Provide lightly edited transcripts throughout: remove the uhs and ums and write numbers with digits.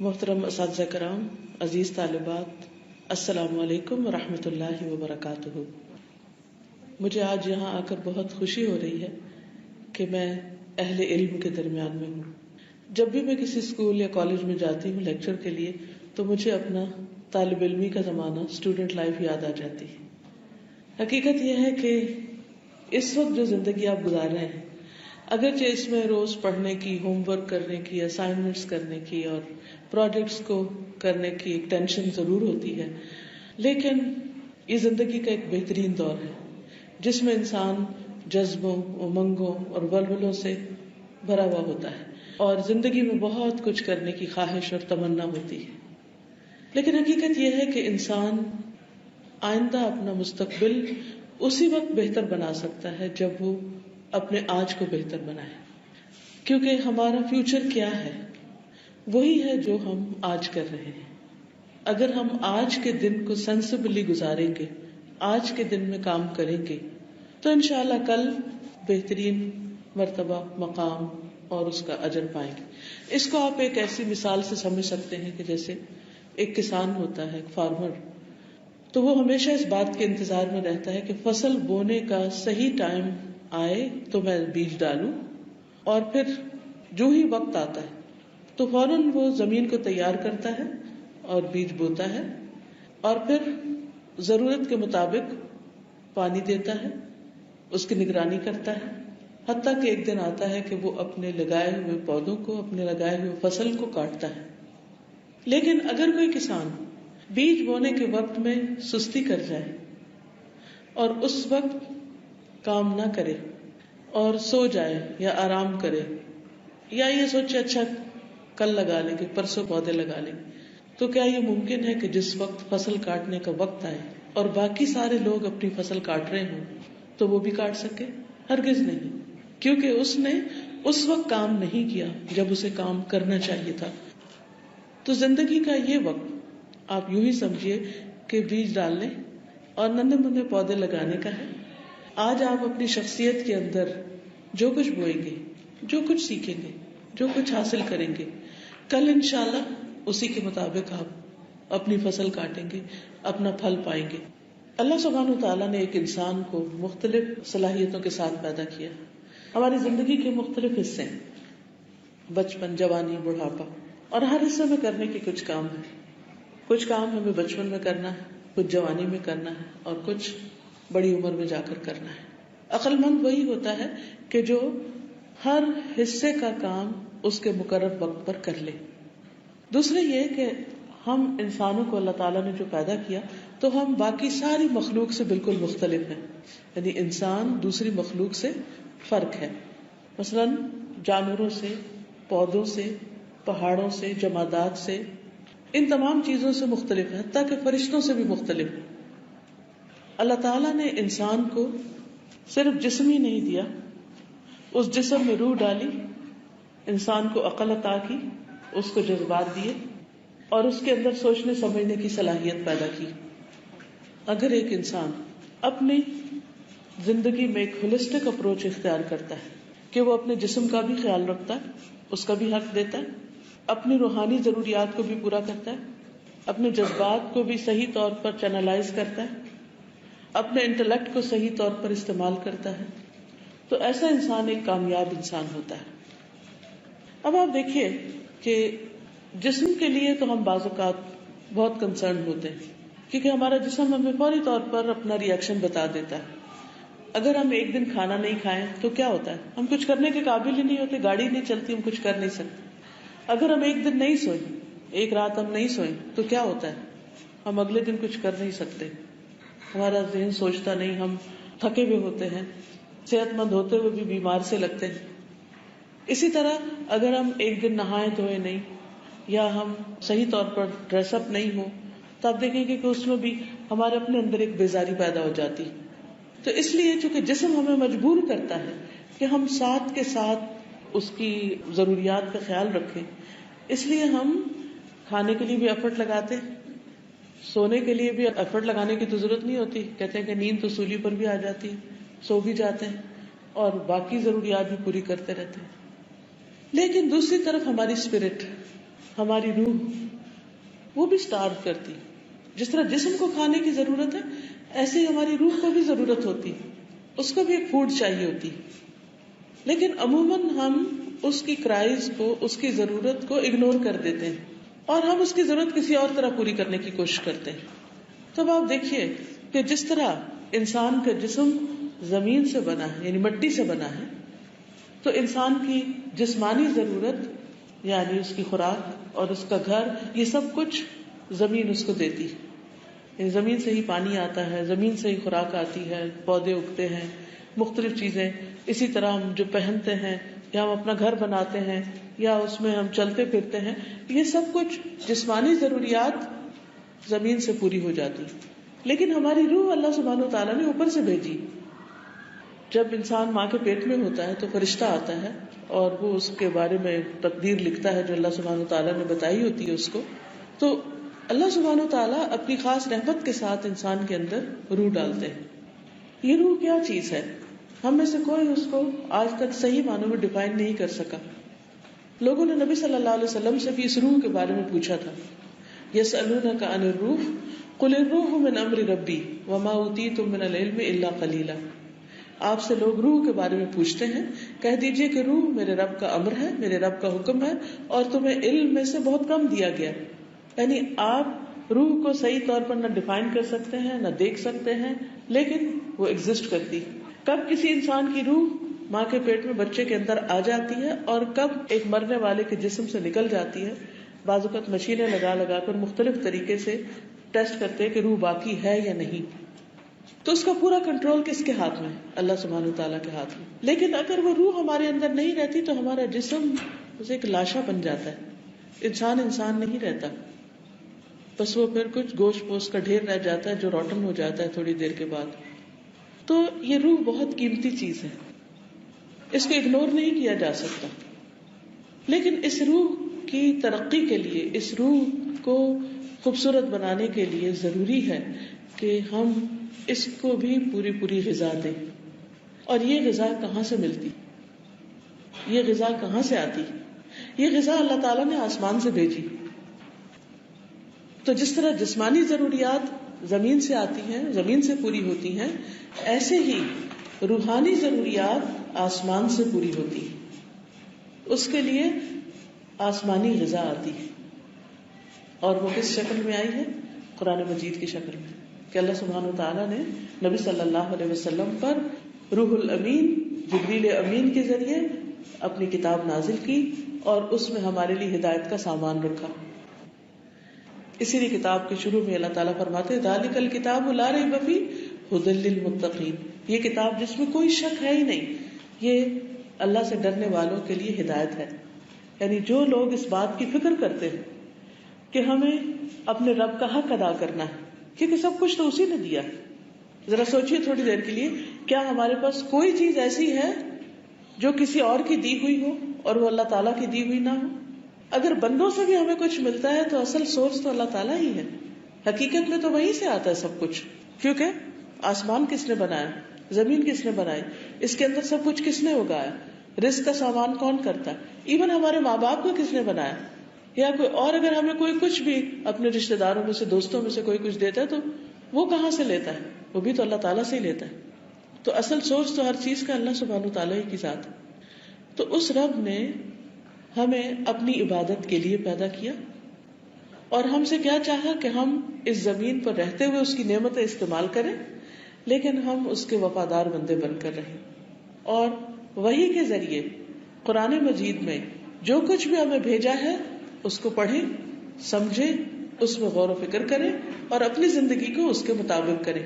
محترم اساتذہ کرام، عزیز طالبات، السلام علیکم ورحمۃ اللہ وبرکاتہ۔ مجھے آج یہاں آ کر بہت خوشی ہو رہی ہے کہ میں اہل علم کے درمیان میں ہوں۔ جب بھی میں کسی اسکول یا کالج میں جاتی ہوں لیکچر کے لیے تو مجھے اپنا طالب علمی کا زمانہ، اسٹوڈنٹ لائف یاد آ جاتی ہے۔ حقیقت یہ ہے کہ اس وقت جو زندگی آپ گزار رہے ہیں، اگرچہ اس میں روز پڑھنے کی، ہوم ورک کرنے کی، اسائنمنٹس کرنے کی اور پروجیکٹس کو کرنے کی ایک ٹینشن ضرور ہوتی ہے، لیکن یہ زندگی کا ایک بہترین دور ہے جس میں انسان جذبوں، امنگوں اور ولولوں سے بھرا ہوا ہوتا ہے اور زندگی میں بہت کچھ کرنے کی خواہش اور تمنا ہوتی ہے۔ لیکن حقیقت یہ ہے کہ انسان آئندہ اپنا مستقبل اسی وقت بہتر بنا سکتا ہے جب وہ اپنے آج کو بہتر بنائے، کیونکہ ہمارا فیوچر کیا ہے؟ وہی ہے جو ہم آج کر رہے ہیں۔ اگر ہم آج کے دن کو سینسبلی گزاریں گے، آج کے دن میں کام کریں گے تو انشاءاللہ کل بہترین مرتبہ، مقام اور اس کا اجر پائیں گے۔ اس کو آپ ایک ایسی مثال سے سمجھ سکتے ہیں کہ جیسے ایک کسان ہوتا ہے، ایک فارمر، تو وہ ہمیشہ اس بات کے انتظار میں رہتا ہے کہ فصل بونے کا صحیح ٹائم آئے تو میں بیج ڈالوں، اور پھر جو ہی وقت آتا ہے تو فوراً وہ زمین کو تیار کرتا ہے اور بیج بوتا ہے، اور پھر ضرورت کے مطابق پانی دیتا ہے، اس کی نگرانی کرتا ہے، حتیٰ کہ ایک دن آتا ہے کہ وہ اپنے لگائے ہوئے پودوں کو، اپنے لگائے ہوئے فصل کو کاٹتا ہے۔ لیکن اگر کوئی کسان بیج بونے کے وقت میں سستی کر جائے اور اس وقت کام نہ کرے اور سو جائے یا آرام کرے، یا یہ سوچے اچھا کل لگا لیں گے، پرسوں پودے لگا لیں گے، تو کیا یہ ممکن ہے کہ جس وقت فصل کاٹنے کا وقت آئے اور باقی سارے لوگ اپنی فصل کاٹ رہے ہوں تو وہ بھی کاٹ سکے؟ ہرگز نہیں، کیونکہ اس نے اس وقت کام نہیں کیا جب اسے کام کرنا چاہیے تھا۔ تو زندگی کا یہ وقت آپ یوں ہی سمجھیے کہ بیج ڈالنے اور ننھے منے پودے لگانے کا ہے۔ آج آپ اپنی شخصیت کے اندر جو کچھ بوئیں گے، جو کچھ سیکھیں گے، جو کچھ حاصل کریں گے، کل انشاءاللہ اسی کے مطابق آپ اپنی فصل کاٹیں گے، اپنا پھل پائیں گے۔ اللہ سبحانہ وتعالیٰ نے ایک انسان کو مختلف صلاحیتوں کے ساتھ پیدا کیا۔ ہماری زندگی کے مختلف حصے ہیں، بچپن، جوانی، بڑھاپا، اور ہر حصے میں کرنے کے کچھ کام ہیں۔ کچھ کام ہمیں بچپن میں کرنا ہے، کچھ جوانی میں کرنا ہے، اور کچھ بڑی عمر میں جا کر کرنا ہے۔ عقل مند وہی ہوتا ہے کہ جو ہر حصے کا کام اس کے مقرر وقت پر کر لے۔ دوسرے یہ کہ ہم انسانوں کو اللہ تعالیٰ نے جو پیدا کیا تو ہم باقی ساری مخلوق سے بالکل مختلف ہیں، یعنی انسان دوسری مخلوق سے فرق ہے۔ مثلا جانوروں سے، پودوں سے، پہاڑوں سے، جمادات سے، ان تمام چیزوں سے مختلف ہے، حتیٰ کہ فرشتوں سے بھی مختلف ہے۔ اللہ تعالیٰ نے انسان کو صرف جسم ہی نہیں دیا، اس جسم میں روح ڈالی، انسان کو عقل عطا کی، اس کو جذبات دیے اور اس کے اندر سوچنے سمجھنے کی صلاحیت پیدا کی۔ اگر ایک انسان اپنی زندگی میں ایک ہولسٹک اپروچ اختیار کرتا ہے کہ وہ اپنے جسم کا بھی خیال رکھتا ہے، اس کا بھی حق دیتا ہے، اپنی روحانی ضروریات کو بھی پورا کرتا ہے، اپنے جذبات کو بھی صحیح طور پر چینلائز کرتا ہے، اپنے انٹلیکٹ کو صحیح طور پر استعمال کرتا ہے، تو ایسا انسان ایک کامیاب انسان ہوتا ہے۔ اب آپ دیکھیے کہ جسم کے لیے تو ہم بعض اوقات بہت کنسرن ہوتے ہیں، کیونکہ ہمارا جسم ہمیں فوری طور پر اپنا ری ایکشن بتا دیتا ہے۔ اگر ہم ایک دن کھانا نہیں کھائیں تو کیا ہوتا ہے؟ ہم کچھ کرنے کے قابل ہی نہیں ہوتے، گاڑی نہیں چلتی، ہم کچھ کر نہیں سکتے۔ اگر ہم ایک دن نہیں سوئیں، ایک رات ہم نہیں سوئیں تو کیا ہوتا ہے؟ ہم اگلے دن کچھ کر نہیں سکتے، ہمارا ذہن سوچتا نہیں، ہم تھکے ہوئے ہوتے ہیں، صحت مند ہوتے ہوئے بھی بیمار سے لگتے ہیں۔ اسی طرح اگر ہم ایک دن نہائے دھوئے نہیں یا ہم صحیح طور پر ڈریس اپ نہیں ہو تو آپ دیکھیں گے کہ اس میں بھی ہمارے اپنے اندر ایک بیزاری پیدا ہو جاتی۔ تو اس لیے چونکہ جسم ہمیں مجبور کرتا ہے کہ ہم ساتھ کے ساتھ اس کی ضروریات کا خیال رکھیں، اس لیے ہم کھانے کے لیے بھی ایفرٹ لگاتے ہیں، سونے کے لیے بھی ایفرٹ لگانے کی تو ضرورت نہیں ہوتی، کہتے ہیں کہ نیند تو سولی پر بھی آ جاتی ہے، سو بھی جاتے ہیں اور باقی ضروریات بھی پوری کرتے رہتے ہیں۔ لیکن دوسری طرف ہماری اسپرٹ، ہماری روح وہ بھی اسٹارو کرتی. جس طرح جسم کو کھانے کی ضرورت ہے ایسے ہی ہماری روح کو بھی ضرورت ہوتی, اس کو بھی ایک فوڈ چاہیے ہوتی. لیکن عموماً ہم اس کی کرائز کو, اس کی ضرورت کو اگنور کر دیتے ہیں اور ہم اس کی ضرورت کسی اور طرح پوری کرنے کی کوشش کرتے ہیں. تب آپ دیکھیے کہ جس طرح انسان کا جسم زمین سے بنا ہے, یعنی مٹی سے بنا ہے, تو انسان کی جسمانی ضرورت یعنی اس کی خوراک اور اس کا گھر, یہ سب کچھ زمین اس کو دیتی. یعنی زمین سے ہی پانی آتا ہے, زمین سے ہی خوراک آتی ہے, پودے اگتے ہیں, مختلف چیزیں. اسی طرح ہم جو پہنتے ہیں یا ہم اپنا گھر بناتے ہیں یا اس میں ہم چلتے پھرتے ہیں, یہ سب کچھ جسمانی ضروریات زمین سے پوری ہو جاتی. لیکن ہماری روح اللہ سبحانہ وتعالیٰ نے اوپر سے بھیجی. جب انسان ماں کے پیٹ میں ہوتا ہے تو فرشتہ آتا ہے اور وہ اس کے بارے میں تقدیر لکھتا ہے جو اللہ سبحانہ وتعالیٰ نے بتائی ہوتی ہے اس کو. تو اللہ سبحانہ وتعالیٰ اپنی خاص رحمت کے ساتھ انسان کے اندر روح ڈالتے ہیں. یہ روح کیا چیز ہے؟ ہم میں سے کوئی اس کو آج تک صحیح معنوں میں ڈیفائن نہیں کر سکا. لوگوں نے نبی صلی اللہ علیہ وسلم سے بھی اس روح کے بارے میں پوچھا تھا. یسألونک عن الروح قل الروح من امر ربی وما اوتیتم من العلم الا قلیلا. آپ سے لوگ روح کے بارے میں پوچھتے ہیں, کہہ دیجئے کہ روح میرے رب کا امر ہے, میرے رب کا حکم ہے, اور تمہیں علم میں سے بہت کم دیا گیا. یعنی آپ روح کو صحیح طور پر نہ ڈیفائن کر سکتے ہیں, نہ دیکھ سکتے ہیں, لیکن وہ ایگزسٹ کرتی. کب کسی انسان کی روح ماں کے پیٹ میں بچے کے اندر آ جاتی ہے اور کب ایک مرنے والے کے جسم سے نکل جاتی ہے, بعض اوقات مشینیں لگا لگا کر مختلف طریقے سے ٹیسٹ کرتے ہیں کہ روح باقی ہے یا نہیں. تو اس کا پورا کنٹرول کس کے ہاتھ میں؟ اللہ سبحانہ وتعالیٰ کے ہاتھ میں. لیکن اگر وہ روح ہمارے اندر نہیں رہتی تو ہمارا جسم اسے ایک لاشا بن جاتا ہے, انسان نہیں رہتا, بس وہ پھر کچھ گوشت پوست کا ڈھیر رہ جاتا ہے جو روٹن ہو جاتا ہے تھوڑی دیر کے بعد. تو یہ روح بہت قیمتی چیز ہے, اس کو اگنور نہیں کیا جا سکتا. لیکن اس روح کی ترقی کے لیے, اس روح کو خوبصورت بنانے کے لیے ضروری ہے کہ ہم اس کو بھی پوری غذا دیں. اور یہ غذا کہاں سے ملتی؟ یہ غذا کہاں سے آتی؟ یہ غذا اللہ تعالیٰ نے آسمان سے بھیجی. تو جس طرح جسمانی ضروریات زمین سے آتی ہیں, زمین سے پوری ہوتی ہیں, ایسے ہی روحانی ضروریات آسمان سے پوری ہوتی ہیں. اس کے لیے آسمانی غذا آتی ہے, اور وہ کس شکل میں آئی ہے؟ قرآن مجید کی شکل میں, کہ اللہ سبحانہ وتعالیٰ نے نبی صلی اللہ علیہ وسلم پر روح الامین جبریل امین کے ذریعے اپنی کتاب نازل کی اور اس میں ہمارے لیے ہدایت کا سامان رکھا. اسی لیے کتاب کے شروع میں اللہ تعالیٰ فرماتے ہیں ذالک الکتاب لا ریب فیہ ھدی للمتقین. یہ کتاب جس میں کوئی شک ہے ہی نہیں, یہ اللہ سے ڈرنے والوں کے لیے ہدایت ہے. یعنی جو لوگ اس بات کی فکر کرتے ہیں کہ ہمیں اپنے رب کا حق ادا کرنا ہے, کیونکہ سب کچھ تو اسی نے دیا. ذرا سوچئے تھوڑی دیر کے لیے, کیا ہمارے پاس کوئی چیز ایسی ہے جو کسی اور کی دی ہوئی ہو اور وہ اللہ تعالیٰ کی دی ہوئی نہ ہو؟ اگر بندوں سے بھی ہمیں کچھ ملتا ہے تو اصل سورس تو اللہ تعالیٰ ہی ہے. حقیقت میں تو وہیں سے آتا ہے سب کچھ, کیونکہ آسمان کس نے بنایا, زمین کس نے بنائی, اس کے اندر سب کچھ کس نے اگایا, رزق کا سامان کون کرتا ہے, ایون ہمارے ماں باپ کو کس نے بنایا, یا کوئی اور اگر ہمیں کوئی کچھ بھی اپنے رشتے داروں میں سے, دوستوں میں سے کوئی کچھ دیتا ہے تو وہ کہاں سے لیتا ہے؟ وہ بھی تو اللہ تعالیٰ سے ہی لیتا ہے. تو اصل سورس تو ہر چیز کا اللہ سبحانہ وتعالیٰ ہی کی ذات ہے. تو اس رب نے ہمیں اپنی عبادت کے لیے پیدا کیا اور ہم سے کیا چاہا کہ ہم اس زمین پر رہتے ہوئے اس کی نعمتیں استعمال کریں, لیکن ہم اس کے وفادار بندے بن کر رہیں, اور وحی کے ذریعے قرآن مجید میں جو کچھ بھی ہمیں بھیجا ہے اس کو پڑھیں, سمجھیں, اس میں غور و فکر کریں اور اپنی زندگی کو اس کے مطابق کریں.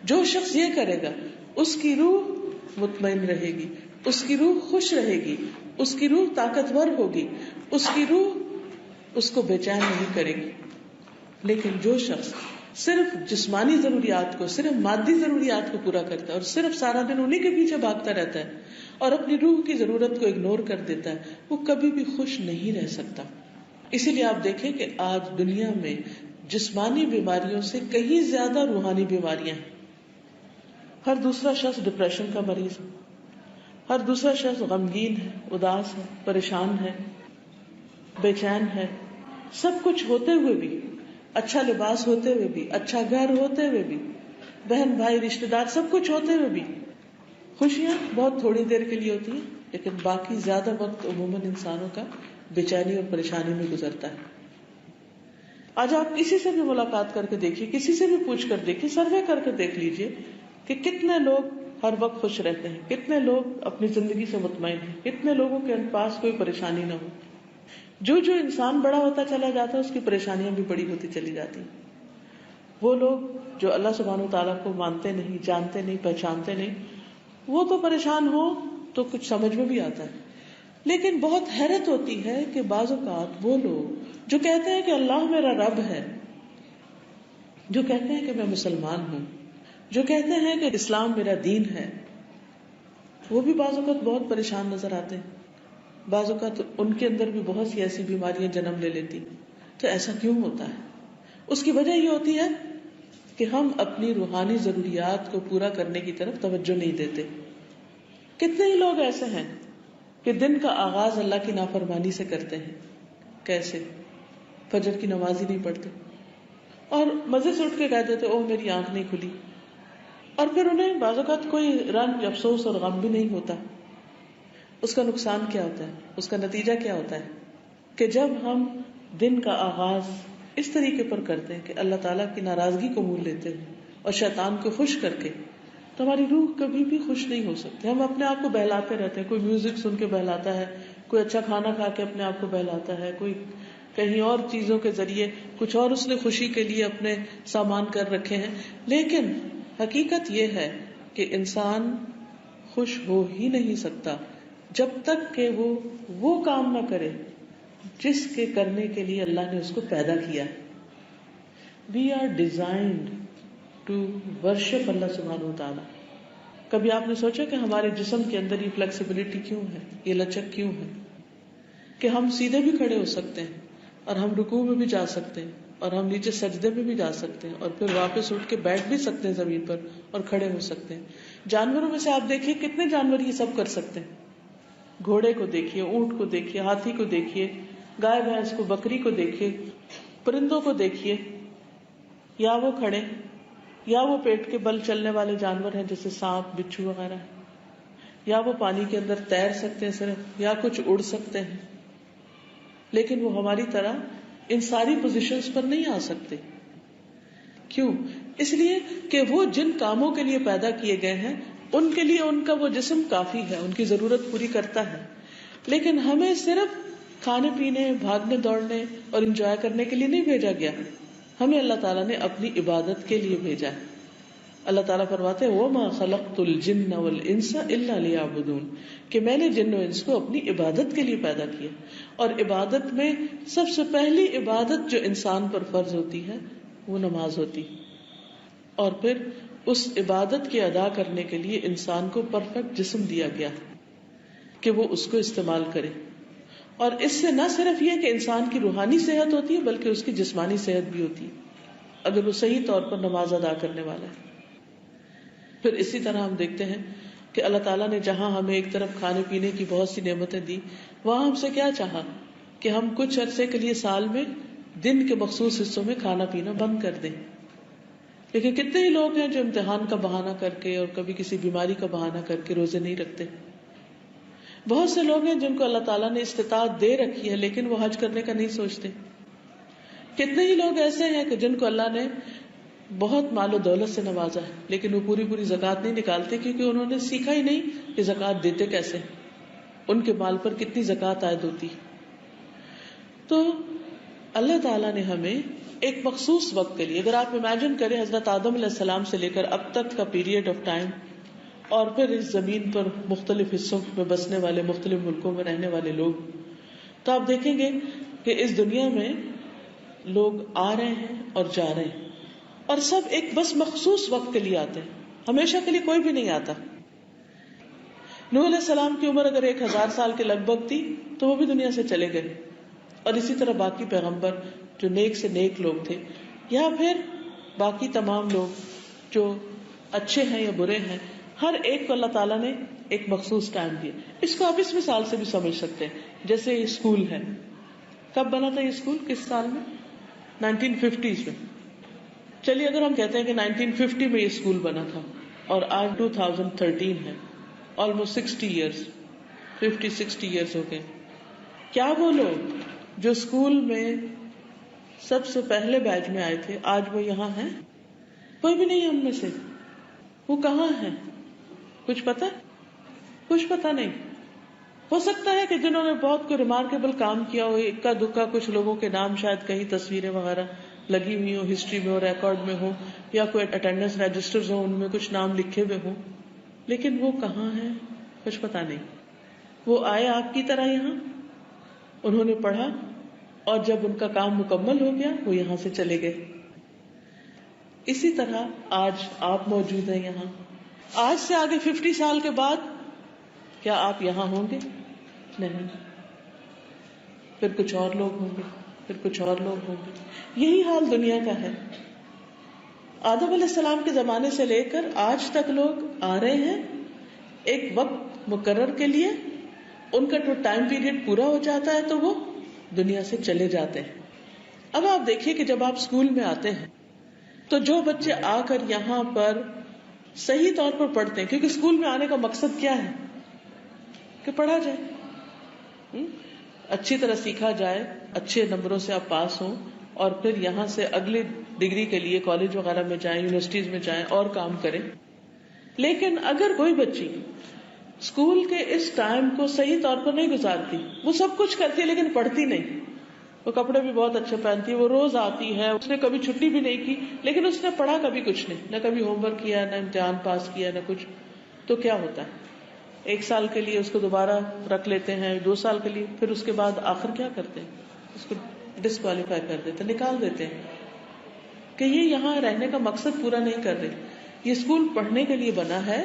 جو شخص یہ کرے گا اس کی روح مطمئن رہے گی, اس کی روح خوش رہے گی, اس کی روح طاقتور ہوگی, اس کی روح اس کو بے چین نہیں کرے گی. لیکن جو شخص صرف جسمانی ضروریات کو, صرف مادی ضروریات کو پورا کرتا ہے اور صرف سارا دن انہی کے پیچھے بھاگتا رہتا ہے اور اپنی روح کی ضرورت کو اگنور کر دیتا ہے, وہ کبھی بھی خوش نہیں رہ سکتا. اسی لیے آپ دیکھیں کہ آج دنیا میں جسمانی بیماریوں سے کہیں زیادہ روحانی بیماریاں ہیں. ہر دوسرا شخص ڈپریشن کا مریض ہے, ہر دوسرا شخص غمگین ہے, اداس ہے, پریشان ہے. بے چین ہے، سب کچھ ہوتے ہوئے بھی، اچھا لباس ہوتے ہوئے بھی، اچھا گھر ہوتے ہوئے بھی، بہن بھائی رشتے دار سب کچھ ہوتے ہوئے بھی خوشیاں بہت تھوڑی دیر کے لیے ہوتی ہیں، لیکن باقی زیادہ وقت عموماً انسانوں کا بے چینی اور پریشانی میں گزرتا ہے. آج آپ کسی سے بھی ملاقات کر کے دیکھیے، کسی سے بھی پوچھ کر دیکھیے، سروے کر کے دیکھ لیجیے کہ کتنے لوگ ہر وقت خوش رہتے ہیں، کتنے لوگ اپنی زندگی سے مطمئن ہیں، کتنے لوگوں کے پاس کوئی پریشانی نہ ہو. جو انسان بڑا ہوتا چلا جاتا ہے اس کی پریشانیاں بھی بڑی ہوتی چلی جاتی ہیں. وہ لوگ جو اللہ سبحانہ وتعالیٰ کو مانتے نہیں، جانتے نہیں، پہچانتے نہیں، وہ تو پریشان ہو تو کچھ سمجھ میں بھی آتا ہے. لیکن بہت حیرت ہوتی ہے کہ بعض اوقات وہ لوگ جو کہتے ہیں کہ اللہ میرا رب ہے، جو کہتے ہیں کہ میں مسلمان ہوں، جو کہتے ہیں کہ اسلام میرا دین ہے، وہ بھی بعض اوقات بہت پریشان نظر آتے ہیں. بعض اوقات ان کے اندر بھی بہت سی ایسی بیماریاں جنم لے لیتی. تو ایسا کیوں ہوتا ہے؟ اس کی وجہ یہ ہوتی ہے کہ ہم اپنی روحانی ضروریات کو پورا کرنے کی طرف توجہ نہیں دیتے. کتنے ہی لوگ ایسے ہیں کہ دن کا آغاز اللہ کی نافرمانی سے کرتے ہیں. کیسے؟ فجر کی نماز ہی نہیں پڑھتے اور مزے سے اٹھ کے کہہ دیتے اوہ میری آنکھ نہیں کھلی، اور پھر انہیں بعض اوقات کوئی رنج، افسوس اور غم بھی نہیں ہوتا. اس کا نقصان کیا ہوتا ہے؟ اس کا نتیجہ کیا ہوتا ہے کہ جب ہم دن کا آغاز اس طریقے پر کرتے ہیں کہ اللہ تعالیٰ کی ناراضگی کو مول لیتے ہیں اور شیطان کو خوش کر کے، تو ہماری روح کبھی بھی خوش نہیں ہو سکتی. ہم اپنے آپ کو بہلاتے رہتے ہیں، کوئی میوزک سن کے بہلاتا ہے، کوئی اچھا کھانا کھا کے اپنے آپ کو بہلاتا ہے، کوئی کہیں اور چیزوں کے ذریعے کچھ اور اس نے خوشی کے لیے اپنے سامان کر رکھے ہیں. لیکن حقیقت یہ ہے کہ انسان خوش ہو ہی نہیں سکتا جب تک کہ وہ کام نہ کرے جس کے کرنے کے لیے اللہ نے اس کو پیدا کیا. We are designed to worship اللہ سبحانہ وتعالی. کبھی آپ نے سوچا کہ ہمارے جسم کے اندر یہ فلیکسیبلٹی کیوں ہے، یہ لچک کیوں ہے کہ ہم سیدھے بھی کھڑے ہو سکتے ہیں اور ہم رکوع میں بھی جا سکتے ہیں اور ہم نیچے سجدے میں بھی جا سکتے ہیں اور پھر واپس اٹھ کے بیٹھ بھی سکتے ہیں زمین پر اور کھڑے ہو سکتے ہیں. جانوروں میں سے آپ دیکھیے کتنے جانور یہ سب کر سکتے ہیں. گھوڑے کو دیکھیے، اونٹ کو دیکھیے، ہاتھی کو دیکھیے، گائے بھینس کو، بکری کو دیکھیے، پرندوں کو دیکھیے، یا وہ کھڑے یا وہ پیٹ کے بل چلنے والے جانور ہیں جیسے سانپ، بچھو وغیرہ، یا وہ پانی کے اندر تیر سکتے ہیں صرف، یا کچھ اڑ سکتے ہیں. لیکن وہ ہماری طرح ان ساری پوزیشنز پر نہیں آ سکتے. کیوں؟ اس لیے کہ وہ جن کاموں کے لیے پیدا کیے گئے ہیں ان کے لیے ان کا وہ جسم کافی ہے، ان کی ضرورت پوری کرتا ہے. لیکن ہمیں صرف کھانے پینے، بھاگنے دوڑنے اور انجوائے کرنے کے لیے نہیں بھیجا گیا، ہمیں اللہ تعالیٰ نے اپنی عبادت کے لیے بھیجا ہے. اللہ تعالیٰ فرماتے ہیں وَمَا خَلَقْتُ الْجِنَّ وَالْإِنسَ إِلَّا لِيَعْبُدُونَ، کہ میں نے جن و انس کو اپنی عبادت کے لیے پیدا کیا. اور عبادت میں سب سے پہلی عبادت جو انسان پر فرض ہوتی ہے وہ نماز ہوتی، اور پھر اس عبادت کے ادا کرنے کے لیے انسان کو پرفیکٹ جسم دیا گیا کہ وہ اس کو استعمال کرے. اور اس سے نہ صرف یہ کہ انسان کی روحانی صحت ہوتی ہے بلکہ اس کی جسمانی صحت بھی ہوتی ہے اگر وہ صحیح طور پر نماز ادا کرنے والا ہے. پھر اسی طرح ہم دیکھتے ہیں کہ اللہ تعالیٰ نے جہاں ہمیں ایک طرف کھانے پینے کی بہت سی نعمتیں دی، وہاں ہم سے کیا چاہا کہ ہم کچھ عرصے کے لیے سال میں دن کے مخصوص حصوں میں کھانا پینا بند کر دیں. لیکن کتنے ہی لوگ ہیں جو امتحان کا بہانہ کر کے اور کبھی کسی بیماری کا بہانہ کر کے روزے نہیں رکھتے. بہت سے لوگ ہیں جن کو اللہ تعالیٰ نے استطاعت دے رکھی ہے لیکن وہ حج کرنے کا نہیں سوچتے. کتنے ہی لوگ ایسے ہیں کہ جن کو اللہ نے بہت مال و دولت سے نوازا ہے لیکن وہ پوری زکوٰۃ نہیں نکالتے کیونکہ انہوں نے سیکھا ہی نہیں کہ زکوٰۃ دیتے کیسے، ان کے مال پر کتنی زکوٰۃ عائد ہوتی. تو اللہ تعالیٰ نے ہمیں ایک مخصوص وقت کے لیے، اگر آپ امیجن کریں حضرت آدم علیہ السلام سے لے کر اب تک کا پیریڈ آف ٹائم، اور پھر اس زمین پر مختلف حصوں میں بسنے والے، مختلف ملکوں میں رہنے والے لوگ، تو آپ دیکھیں گے کہ اس دنیا میں لوگ آ رہے ہیں اور جا رہے ہیں، اور سب ایک بس مخصوص وقت کے لیے آتے ہیں، ہمیشہ کے لیے کوئی بھی نہیں آتا. نوح علیہ السلام کی عمر اگر 1000 سال کے لگ بھگ تھی تو وہ بھی دنیا سے چلے گئے، اور اسی طرح باقی پیغمبر جو نیک سے نیک لوگ تھے، یا پھر باقی تمام لوگ جو اچھے ہیں یا برے ہیں، ہر ایک کو اللہ تعالیٰ نے ایک مخصوص ٹائم دیا. اس کو آپ اس مثال سے بھی سمجھ سکتے ہیں، جیسے اسکول ہے، کب بنا تھا یہ اسکول؟ کس سال میں؟ 1950s میں. چلیے اگر ہم کہتے ہیں کہ 1950 میں یہ اسکول بنا تھا اور آج 2013 ہے، آلموسٹ 60 ایئرس، 50-60 ایئرس ہو گئے. کیا وہ لوگ جو اسکول میں سب سے پہلے بیچ میں آئے تھے آج وہ یہاں ہیں؟ کوئی بھی نہیں ہے ان میں سے. وہ کہاں ہیں؟ کچھ پتا؟ کچھ پتا نہیں. ہو سکتا ہے کہ جنہوں نے بہت کوئی ریمارکیبل کام کیا ہو، اکا دکا کچھ لوگوں کے نام شاید کہیں تصویریں وغیرہ لگی ہوئی ہو، ہسٹری میں ہو، ریکارڈ میں ہو، یا کوئی اٹینڈنس رجسٹرز ہو ان میں کچھ نام لکھے ہوئے ہوں، لیکن وہ کہاں ہیں کچھ پتا نہیں. وہ آئے آپ کی طرح یہاں، انہوں نے پڑھا اور جب ان کا کام مکمل ہو گیا وہ یہاں سے چلے گئے. اسی طرح آج آپ موجود ہیں یہاں. آج سے آگے 50 سال کے بعد کیا آپ یہاں ہوں گے؟ نہیں. پھر کچھ اور لوگ ہوں گے، پھر کچھ اور لوگ ہوں گے. یہی حال دنیا کا ہے. آدم علیہ السلام کے زمانے سے لے کر آج تک لوگ آ رہے ہیں ایک وقت مقرر کے لیے، ان کا جو ٹائم پیریڈ پورا ہو جاتا ہے تو وہ دنیا سے چلے جاتے ہیں. اب آپ دیکھیے کہ جب آپ اسکول میں آتے ہیں تو جو بچے آ کر یہاں پر صحیح طور پر پڑھتے ہیں، کیونکہ اسکول میں آنے کا مقصد کیا ہے کہ پڑھا جائے، اچھی طرح سیکھا جائے، اچھے نمبروں سے آپ پاس ہوں اور پھر یہاں سے اگلی ڈگری کے لیے کالج وغیرہ میں جائیں، یونیورسٹیز میں جائیں اور کام کریں. لیکن اگر کوئی بچی اسکول کے اس ٹائم کو صحیح طور پر نہیں گزارتی، وہ سب کچھ کرتی ہے لیکن پڑھتی نہیں، وہ کپڑے بھی بہت اچھے پہنتی ہے، وہ روز آتی ہے، اس نے کبھی چھٹی بھی نہیں کی لیکن اس نے پڑھا کبھی کچھ نہیں، نہ کبھی ہوم ورک کیا، نہ امتحان پاس کیا، نہ کچھ، تو کیا ہوتا ہے؟ 1 سال کے لیے اس کو دوبارہ رکھ لیتے ہیں، 2 سال کے لیے، پھر اس کے بعد آخر کیا کرتے ہیں؟ اس کو ڈسکوالیفائی کر دیتے ہیں، نکال دیتے ہیں کہ یہ یہاں رہنے کا مقصد پورا نہیں کر رہے. یہ اسکول پڑھنے کے لیے بنا ہے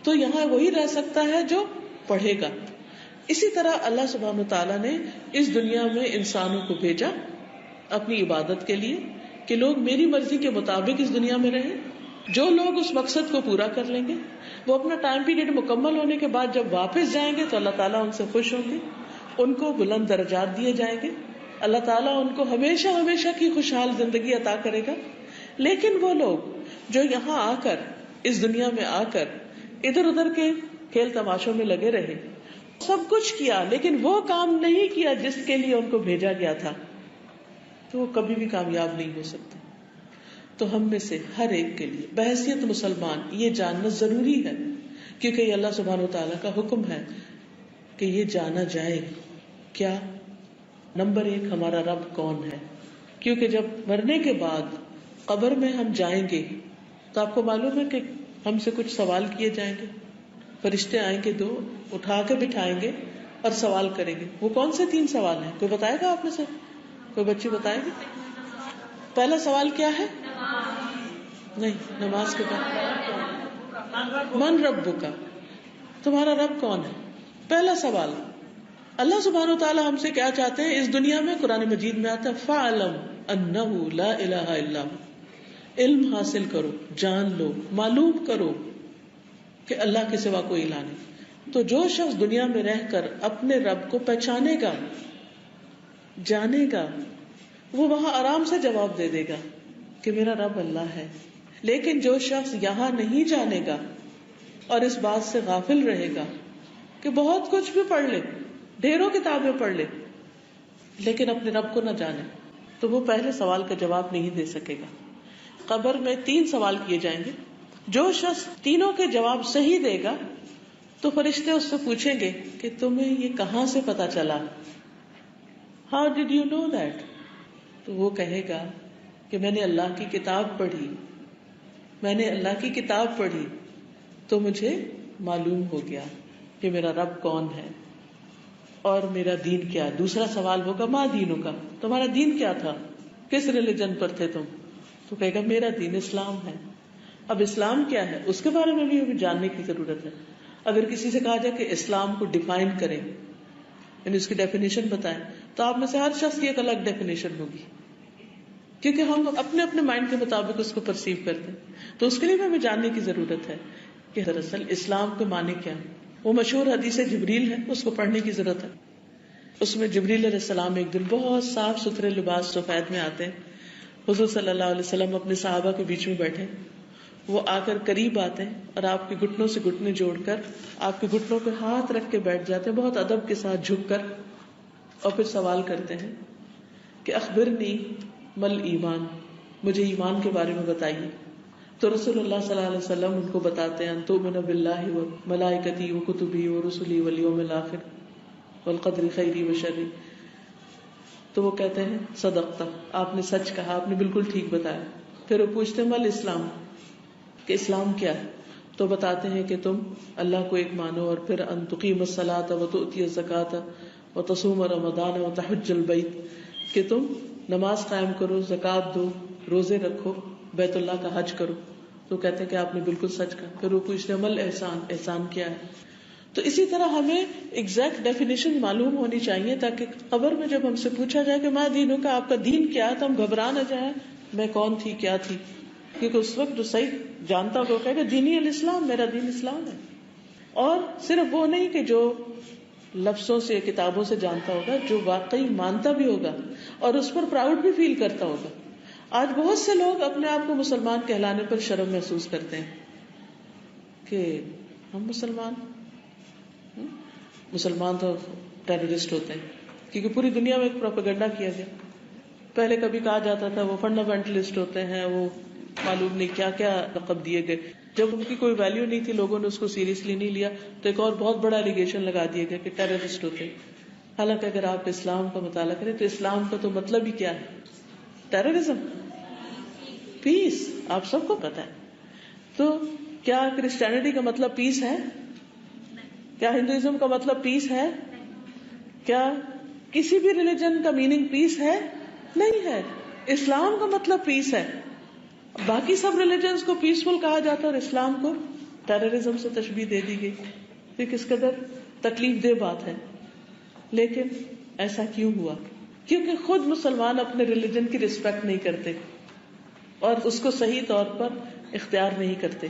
تو یہاں وہی رہ سکتا ہے جو پڑھے گا. اسی طرح اللہ سبحانہ وتعالیٰ نے اس دنیا میں انسانوں کو بھیجا اپنی عبادت کے لیے کہ لوگ میری مرضی کے مطابق اس دنیا میں رہیں. جو لوگ اس مقصد کو پورا کر لیں گے وہ اپنا ٹائم پیریڈ مکمل ہونے کے بعد جب واپس جائیں گے تو اللہ تعالیٰ ان سے خوش ہوں گے، ان کو بلند درجات دیے جائیں گے، اللہ تعالیٰ ان کو ہمیشہ ہمیشہ کی خوشحال زندگی عطا کرے گا. لیکن وہ لوگ جو یہاں آ کر، اس دنیا میں آ کر ادھر ادھر کے کھیل تماشوں میں لگے رہے، سب کچھ کیا لیکن وہ کام نہیں کیا جس کے لیے ان کو بھیجا گیا تھا، تو وہ کبھی بھی کامیاب نہیں ہو سکتے. تو ہم میں سے ہر ایک کے لیے بحیثیت مسلمان یہ جاننا ضروری ہے، کیونکہ یہ اللہ سبحانہ وتعالیٰ کا حکم ہے کہ یہ جانا جائے کیا؟ نمبر 1 ہمارا رب کون ہے. کیونکہ جب مرنے کے بعد قبر میں ہم جائیں گے تو آپ کو معلوم ہے کہ ہم سے کچھ سوال کیے جائیں گے. فرشتے آئیں گے، 2 اٹھا کے بٹھائیں گے اور سوال کریں گے. وہ کون سے 3 سوال ہیں؟ کوئی بتائے گا آپ میں سے؟ کوئی بچی بتائے گی؟ پہلا سوال کیا ہے؟ نہیں، نماز کے بعد من ربک، تمہارا رب کون ہے؟ پہلا سوال. اللہ سبحانہ وتعالیٰ ہم سے کیا چاہتے ہیں اس دنیا میں؟ قرآن مجید میں آتا ہے فَاعْلَمْ أَنَّهُ لَا إِلَهَ إِلَّا هُوَ، علم حاصل کرو، جان لو، معلوم کرو کہ اللہ کے سوا کوئی الہ نہیں. تو جو شخص دنیا میں رہ کر اپنے رب کو پہچانے گا، جانے گا، وہ وہاں آرام سے جواب دے دے گا کہ میرا رب اللہ ہے. لیکن جو شخص یہاں نہیں جانے گا اور اس بات سے غافل رہے گا کہ بہت کچھ بھی پڑھ لے، ڈھیروں کتابیں پڑھ لے، لیکن اپنے رب کو نہ جانے، تو وہ پہلے سوال کا جواب نہیں دے سکے گا. قبر میں 3 سوال کیے جائیں گے. جو شخص تینوں کے جواب صحیح دے گا تو فرشتے اس سے پوچھیں گے کہ تمہیں یہ کہاں سے پتا چلا؟ How did you know that؟ تو وہ کہے گا کہ میں نے اللہ کی کتاب پڑھی، میں نے اللہ کی کتاب پڑھی تو مجھے معلوم ہو گیا کہ میرا رب کون ہے اور میرا دین کیا. دوسرا سوال ہوگا ماں دینوں کا، تمہارا دین کیا تھا، کس ریلیجن پر تھے تم؟ تو کہے گا میرا دین اسلام ہے. اب اسلام کیا ہے اس کے بارے میں بھی ہمیں جاننے کی ضرورت ہے. اگر کسی سے کہا جائے کہ اسلام کو ڈیفائن کریں، یعنی اس کی ڈیفینیشن بتائیں، تو آپ میں سے ہر شخص کی ایک الگ ڈیفینیشن ہوگی، کیونکہ ہم اپنے اپنے مائنڈ کے مطابق اس کو پرسیو کرتے ہیں. تو اس کے لیے بھی ہمیں جاننے کی ضرورت ہے کہ دراصل اسلام کے معنی کیا ہے. وہ مشہور حدیث جبریل ہے، اس کو پڑھنے کی ضرورت ہے. اس میں جبریل علیہ السلام ایک دن بہت صاف ستھرے لباس سفید میں آتے ہیں. حضور صلی اللہ علیہ وسلم اپنے صحابہ کے بیچ میں بیٹھے, وہ آ کر قریب آتے ہیں اور آپ کے گھٹنوں سے گھٹنے جوڑ کر آپ کے گھٹنوں پہ ہاتھ رکھ کے بیٹھ جاتے ہیں, بہت ادب کے ساتھ جھک کر, اور پھر سوال کرتے ہیں کہ اخبرنی مل ایمان, مجھے ایمان کے بارے میں بتائیے. تو رسول اللہ صلی اللہ علیہ وسلم ان کو بتاتے ہیں ان تؤمن باللہ و ملائکتی و کتبی و رسلی والیوم الاخر والقدر خیری و شری. تو وہ کہتے ہیں صدقتا, آپ نے سچ کہا, آپ نے بالکل ٹھیک بتایا. پھر وہ پوچھتے ہیں مل اسلام, کہ اسلام کیا ہے؟ تو بتاتے ہیں کہ تم اللہ کو ایک مانو, اور پھر ان تقیم الصلاۃ و تؤتی الزکوٰۃ و تصوم رمضان و تحج البیت, کہ تم نماز قائم کرو, زکوٰۃ دو, روزے رکھو, بیت اللہ کا حج کرو. تو کہتے ہیں کہ آپ نے بالکل سچ کہا. پھر وہ پوچھتے ہیں مل احسان, احسان کیا ہے؟ تو اسی طرح ہمیں ایگزیکٹ ڈیفینیشن معلوم ہونی چاہیے, تاکہ قبر میں جب ہم سے پوچھا جائے کہ ما دینوں کا, آپ کا دین کیا ہے, تو ہم گھبرا نہ جائیں میں کون تھی, کیا تھی. کیونکہ اس وقت جو صحیح جانتا ہوگا وہ کہے گا دینی الاسلام, میرا دین اسلام ہے. اور صرف وہ نہیں کہ جو لفظوں سے کتابوں سے جانتا ہوگا, جو واقعی مانتا بھی ہوگا اور اس پر پراؤڈ بھی فیل کرتا ہوگا. آج بہت سے لوگ اپنے آپ کو مسلمان کہلانے پر شرم محسوس کرتے ہیں کہ ہم مسلمان تو ٹیررسٹ ہوتے ہیں, کیونکہ پوری دنیا میں ایک پروپیگنڈا کیا گیا. پہلے کبھی کہا جاتا تھا وہ فنڈامنٹلسٹ ہوتے ہیں, وہ معلوم نہیں کیا کیا لقب دیے گئے. جب ان کی کوئی ویلیو نہیں تھی, لوگوں نے اس کو سیریسلی نہیں لیا, تو ایک اور بہت بڑا ایلیگیشن لگا دیا گیا کہ ٹیررسٹ ہوتے ہیں. حالانکہ اگر آپ اسلام کا مطالعہ کریں تو اسلام کا تو مطلب ہی کیا ہے؟ ٹیررزم, پیس, آپ سب کو پتا ہے. تو کیا کرسچینٹی کا مطلب پیس ہے؟ کیا ہندوازم کا مطلب پیس ہے؟ کیا کسی بھی ریلیجن کا میننگ پیس ہے؟ نہیں ہے. اسلام کا مطلب پیس ہے. باقی سب ریلیجنز کو پیسفل کہا جاتا ہے اور اسلام کو ٹیررزم سے تشبیہ دے دی گئی. یہ کس قدر تکلیف دہ بات ہے. لیکن ایسا کیوں ہوا؟ کیونکہ خود مسلمان اپنے ریلیجن کی رسپیکٹ نہیں کرتے اور اس کو صحیح طور پر اختیار نہیں کرتے.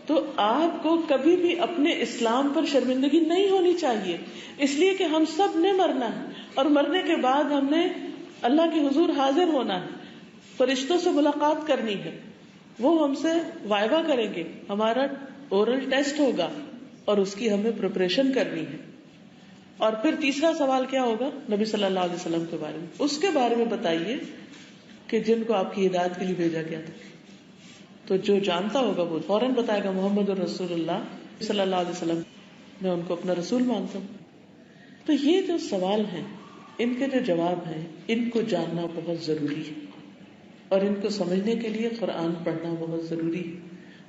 تو آپ کو کبھی بھی اپنے اسلام پر شرمندگی نہیں ہونی چاہیے, اس لیے کہ ہم سب نے مرنا ہے, اور مرنے کے بعد ہم نے اللہ کے حضور حاضر ہونا ہے, فرشتوں سے ملاقات کرنی ہے, وہ ہم سے وائوا کریں گے, ہمارا اورل ٹیسٹ ہوگا, اور اس کی ہمیں پریپریشن کرنی ہے. اور پھر تیسرا سوال کیا ہوگا؟ نبی صلی اللہ علیہ وسلم کے بارے میں. اس کے بارے میں بتائیے کہ جن کو آپ کی ہدایت کے لیے بھیجا گیا تھا. تو جو جانتا ہوگا وہ فوراً بتائے گا محمد رسول اللہ صلی اللہ علیہ وسلم, میں ان کو اپنا رسول مانتا ہوں. تو یہ جو سوال ہیں, ان کے جو جواب ہیں, ان کو جاننا بہت ضروری ہے, اور ان کو سمجھنے کے لیے قرآن پڑھنا بہت ضروری ہے.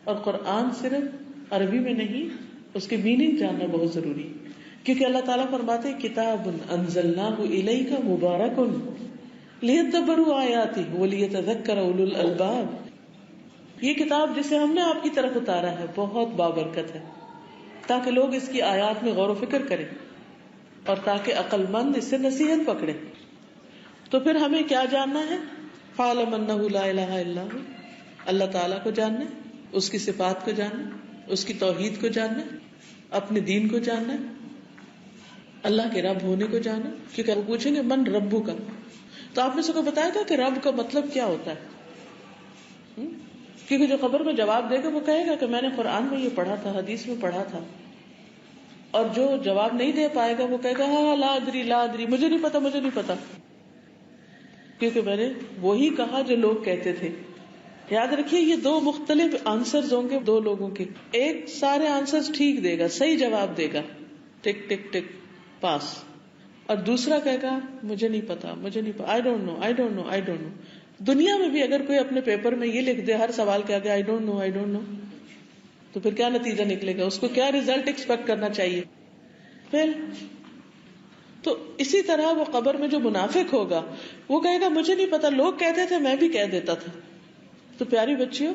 اور قرآن صرف عربی میں نہیں, اس کی میننگ جاننا بہت ضروری ہے, کیونکہ اللہ تعالیٰ فرماتے ہیں کتاب انزلناہ الیک مبارک لیدبروا آیاتہ ولیتذکر اولو الالباب. یہ کتاب جسے ہم نے آپ کی طرف اتارا ہے بہت بابرکت ہے, تاکہ لوگ اس کی آیات میں غور و فکر کریں اور تاکہ عقل مند اس سے نصیحت پکڑے. تو پھر ہمیں کیا جاننا ہے؟ فَاعْلَمْ أَنَّهُ لَا إِلَٰهَ إِلَّا هُوَ, اللہ تعالیٰ کو جاننا ہے, اس کی صفات کو جاننا, اس کی توحید کو جاننا, اپنے دین کو جاننا, اللہ کے رب ہونے کو جاننا. کیونکہ وہ پوچھیں گے من ربو کا, تو آپ نے سب کو بتایا تھا کہ رب کا مطلب کیا ہوتا ہے. کیونکہ جو قبر میں جواب دے گا وہ کہے گا کہ میں نے قرآن میں یہ پڑھا تھا, حدیث میں پڑھا تھا. اور جو جواب نہیں دے پائے گا وہ کہے گا ہاں لا ادری لا ادری, مجھے نہیں پتا, مجھے نہیں پتا, کیونکہ میں نے وہی کہا جو لوگ کہتے تھے. یاد رکھیے یہ دو مختلف آنسرز ہوں گے دو لوگوں کے. ایک سارے آنسرز ٹھیک دے گا, صحیح جواب دے گا, ٹک ٹک ٹک پاس. اور دوسرا کہے گا مجھے نہیں پتا, مجھے نہیں پتا, I don't know, I don't know, I don't know. دنیا میں بھی اگر کوئی اپنے پیپر میں یہ لکھ دے ہر سوال کے آگے آئی ڈونٹ نو, آئی ڈونٹ نو, تو پھر کیا نتیجہ نکلے گا؟ اس کو کیا ریزلٹ ایکسپیکٹ کرنا چاہیے؟ پھر تو اسی طرح وہ قبر میں جو منافق ہوگا وہ کہے گا مجھے نہیں پتا, لوگ کہتے تھے میں بھی کہہ دیتا تھا. تو پیاری بچیوں,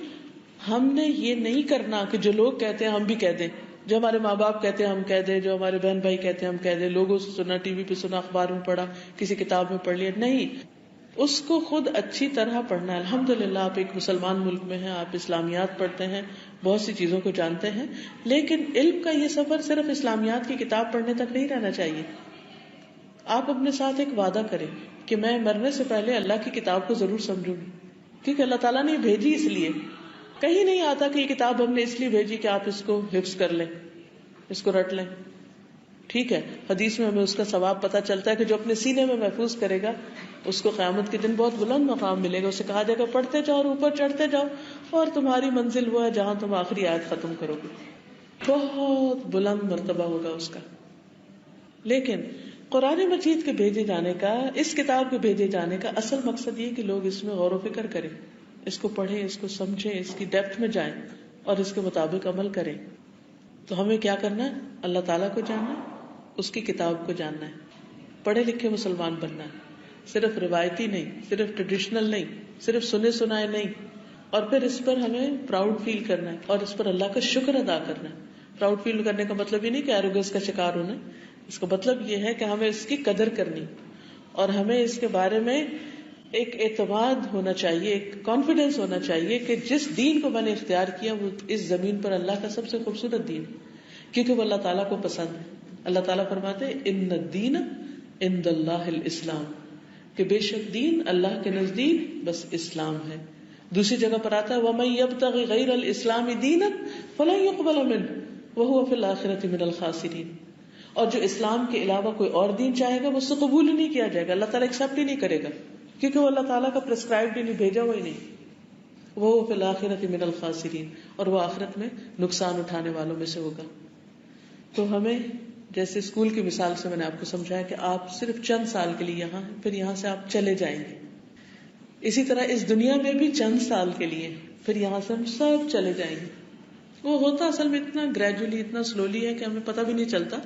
ہم نے یہ نہیں کرنا کہ جو لوگ کہتے ہیں ہم بھی کہہ دیں, جو ہمارے ماں باپ کہتے ہیں ہم کہہ دیں, جو ہمارے بہن بھائی کہتے ہیں ہم کہہ دیں, لوگوں سے سنا, ٹی وی پہ سنا, اخبار میں پڑھا, کسی کتاب میں پڑھ لیا. نہیں, اس کو خود اچھی طرح پڑھنا ہے. الحمدللہ آپ ایک مسلمان ملک میں ہیں, آپ اسلامیات پڑھتے ہیں, بہت سی چیزوں کو جانتے ہیں, لیکن علم کا یہ سفر صرف اسلامیات کی کتاب پڑھنے تک نہیں رہنا چاہیے. آپ اپنے ساتھ ایک وعدہ کریں کہ میں مرنے سے پہلے اللہ کی کتاب کو ضرور سمجھوں گی، کیونکہ اللہ تعالیٰ نے بھیجی اس لیے. کہیں نہیں آتا کہ یہ کتاب ہم نے اس لیے بھیجی کہ آپ اس کو حفظ کر لیں، اس کو رٹ لیں. ٹھیک ہے، حدیث میں ہمیں اس کا ثواب پتہ چلتا ہے کہ جو اپنے سینے میں محفوظ کرے گا اس کو قیامت کے دن بہت بلند مقام ملے گا. اسے کہا جائے گا پڑھتے جاؤ اور اوپر چڑھتے جاؤ اور تمہاری منزل وہ ہے جہاں تم آخری آیت ختم کرو گے. بہت بلند مرتبہ ہوگا اس کا. لیکن قرآن مجید کے بھیجے جانے کا، اس کتاب کے بھیجے جانے کا اصل مقصد یہ کہ لوگ اس میں غور و فکر کریں، اس کو پڑھیں، اس کو سمجھیں، اس کی ڈیپتھ میں جائیں اور اس کے مطابق عمل کریں. تو ہمیں کیا کرنا ہے؟ اللہ تعالیٰ کو جاننا ہے، اس کی کتاب کو جاننا ہے، پڑھے لکھے مسلمان بننا ہے. صرف روایتی نہیں، صرف ٹریڈیشنل نہیں، صرف سنے سنائے نہیں. اور پھر اس پر ہمیں پراؤڈ فیل کرنا ہے اور اس پر اللہ کا شکر ادا کرنا ہے. پراؤڈ فیل کرنے کا مطلب یہ نہیں کہ ایروگنس کا شکار ہونا، اس کا مطلب یہ ہے کہ ہمیں اس کی قدر کرنی اور ہمیں اس کے بارے میں ایک اعتماد ہونا چاہیے، ایک کانفیڈینس ہونا چاہیے کہ جس دین کو میں نے اختیار کیا وہ اس زمین پر اللہ کا سب سے خوبصورت دین ہے، کیونکہ وہ اللہ تعالیٰ کو پسند ہے. اللہ تعالیٰ فرماتے ہیں ان الدین عند اللہ الاسلام، کہ بے شک دین اللہ کے نزدیک بس اسلام ہے. دوسری جگہ پر آتا ہے وَمَن يَبْتَغِ غَيْرَ الْإِسْلَامِ دِينًا فَلَن يُقْبَلَ مِنْهُ وَهُوَ فِي الْآخِرَةِ مِنَ الْخَاسِرِينَ. اور جو اسلام کے علاوہ کوئی اور دین چاہے گا وہ اس سے قبول ہی نہیں کیا جائے گا، اللہ تعالیٰ ایکسپٹ ہی نہیں کرے گا، کیونکہ وہ اللہ تعالیٰ کا پرسکرائبڈ ہی نہیں، بھیجا ہوا ہی نہیں. وَهُوَ فِي الْآخِرَةِ مِنَ الْخَاسِرِينَ، اور وہ آخرت میں نقصان اٹھانے والوں میں سے ہوگا. تو ہمیں جیسے اسکول کی مثال سے میں نے آپ کو سمجھایا کہ آپ صرف چند سال کے لیے یہاں ہیں، پھر یہاں سے آپ چلے جائیں گے. اسی طرح اس دنیا میں بھی چند سال کے لیے، پھر یہاں سے ہم سب چلے جائیں گے. وہ ہوتا اصل میں اتنا گریجولی، اتنا سلولی ہے کہ ہمیں پتہ بھی نہیں چلتا،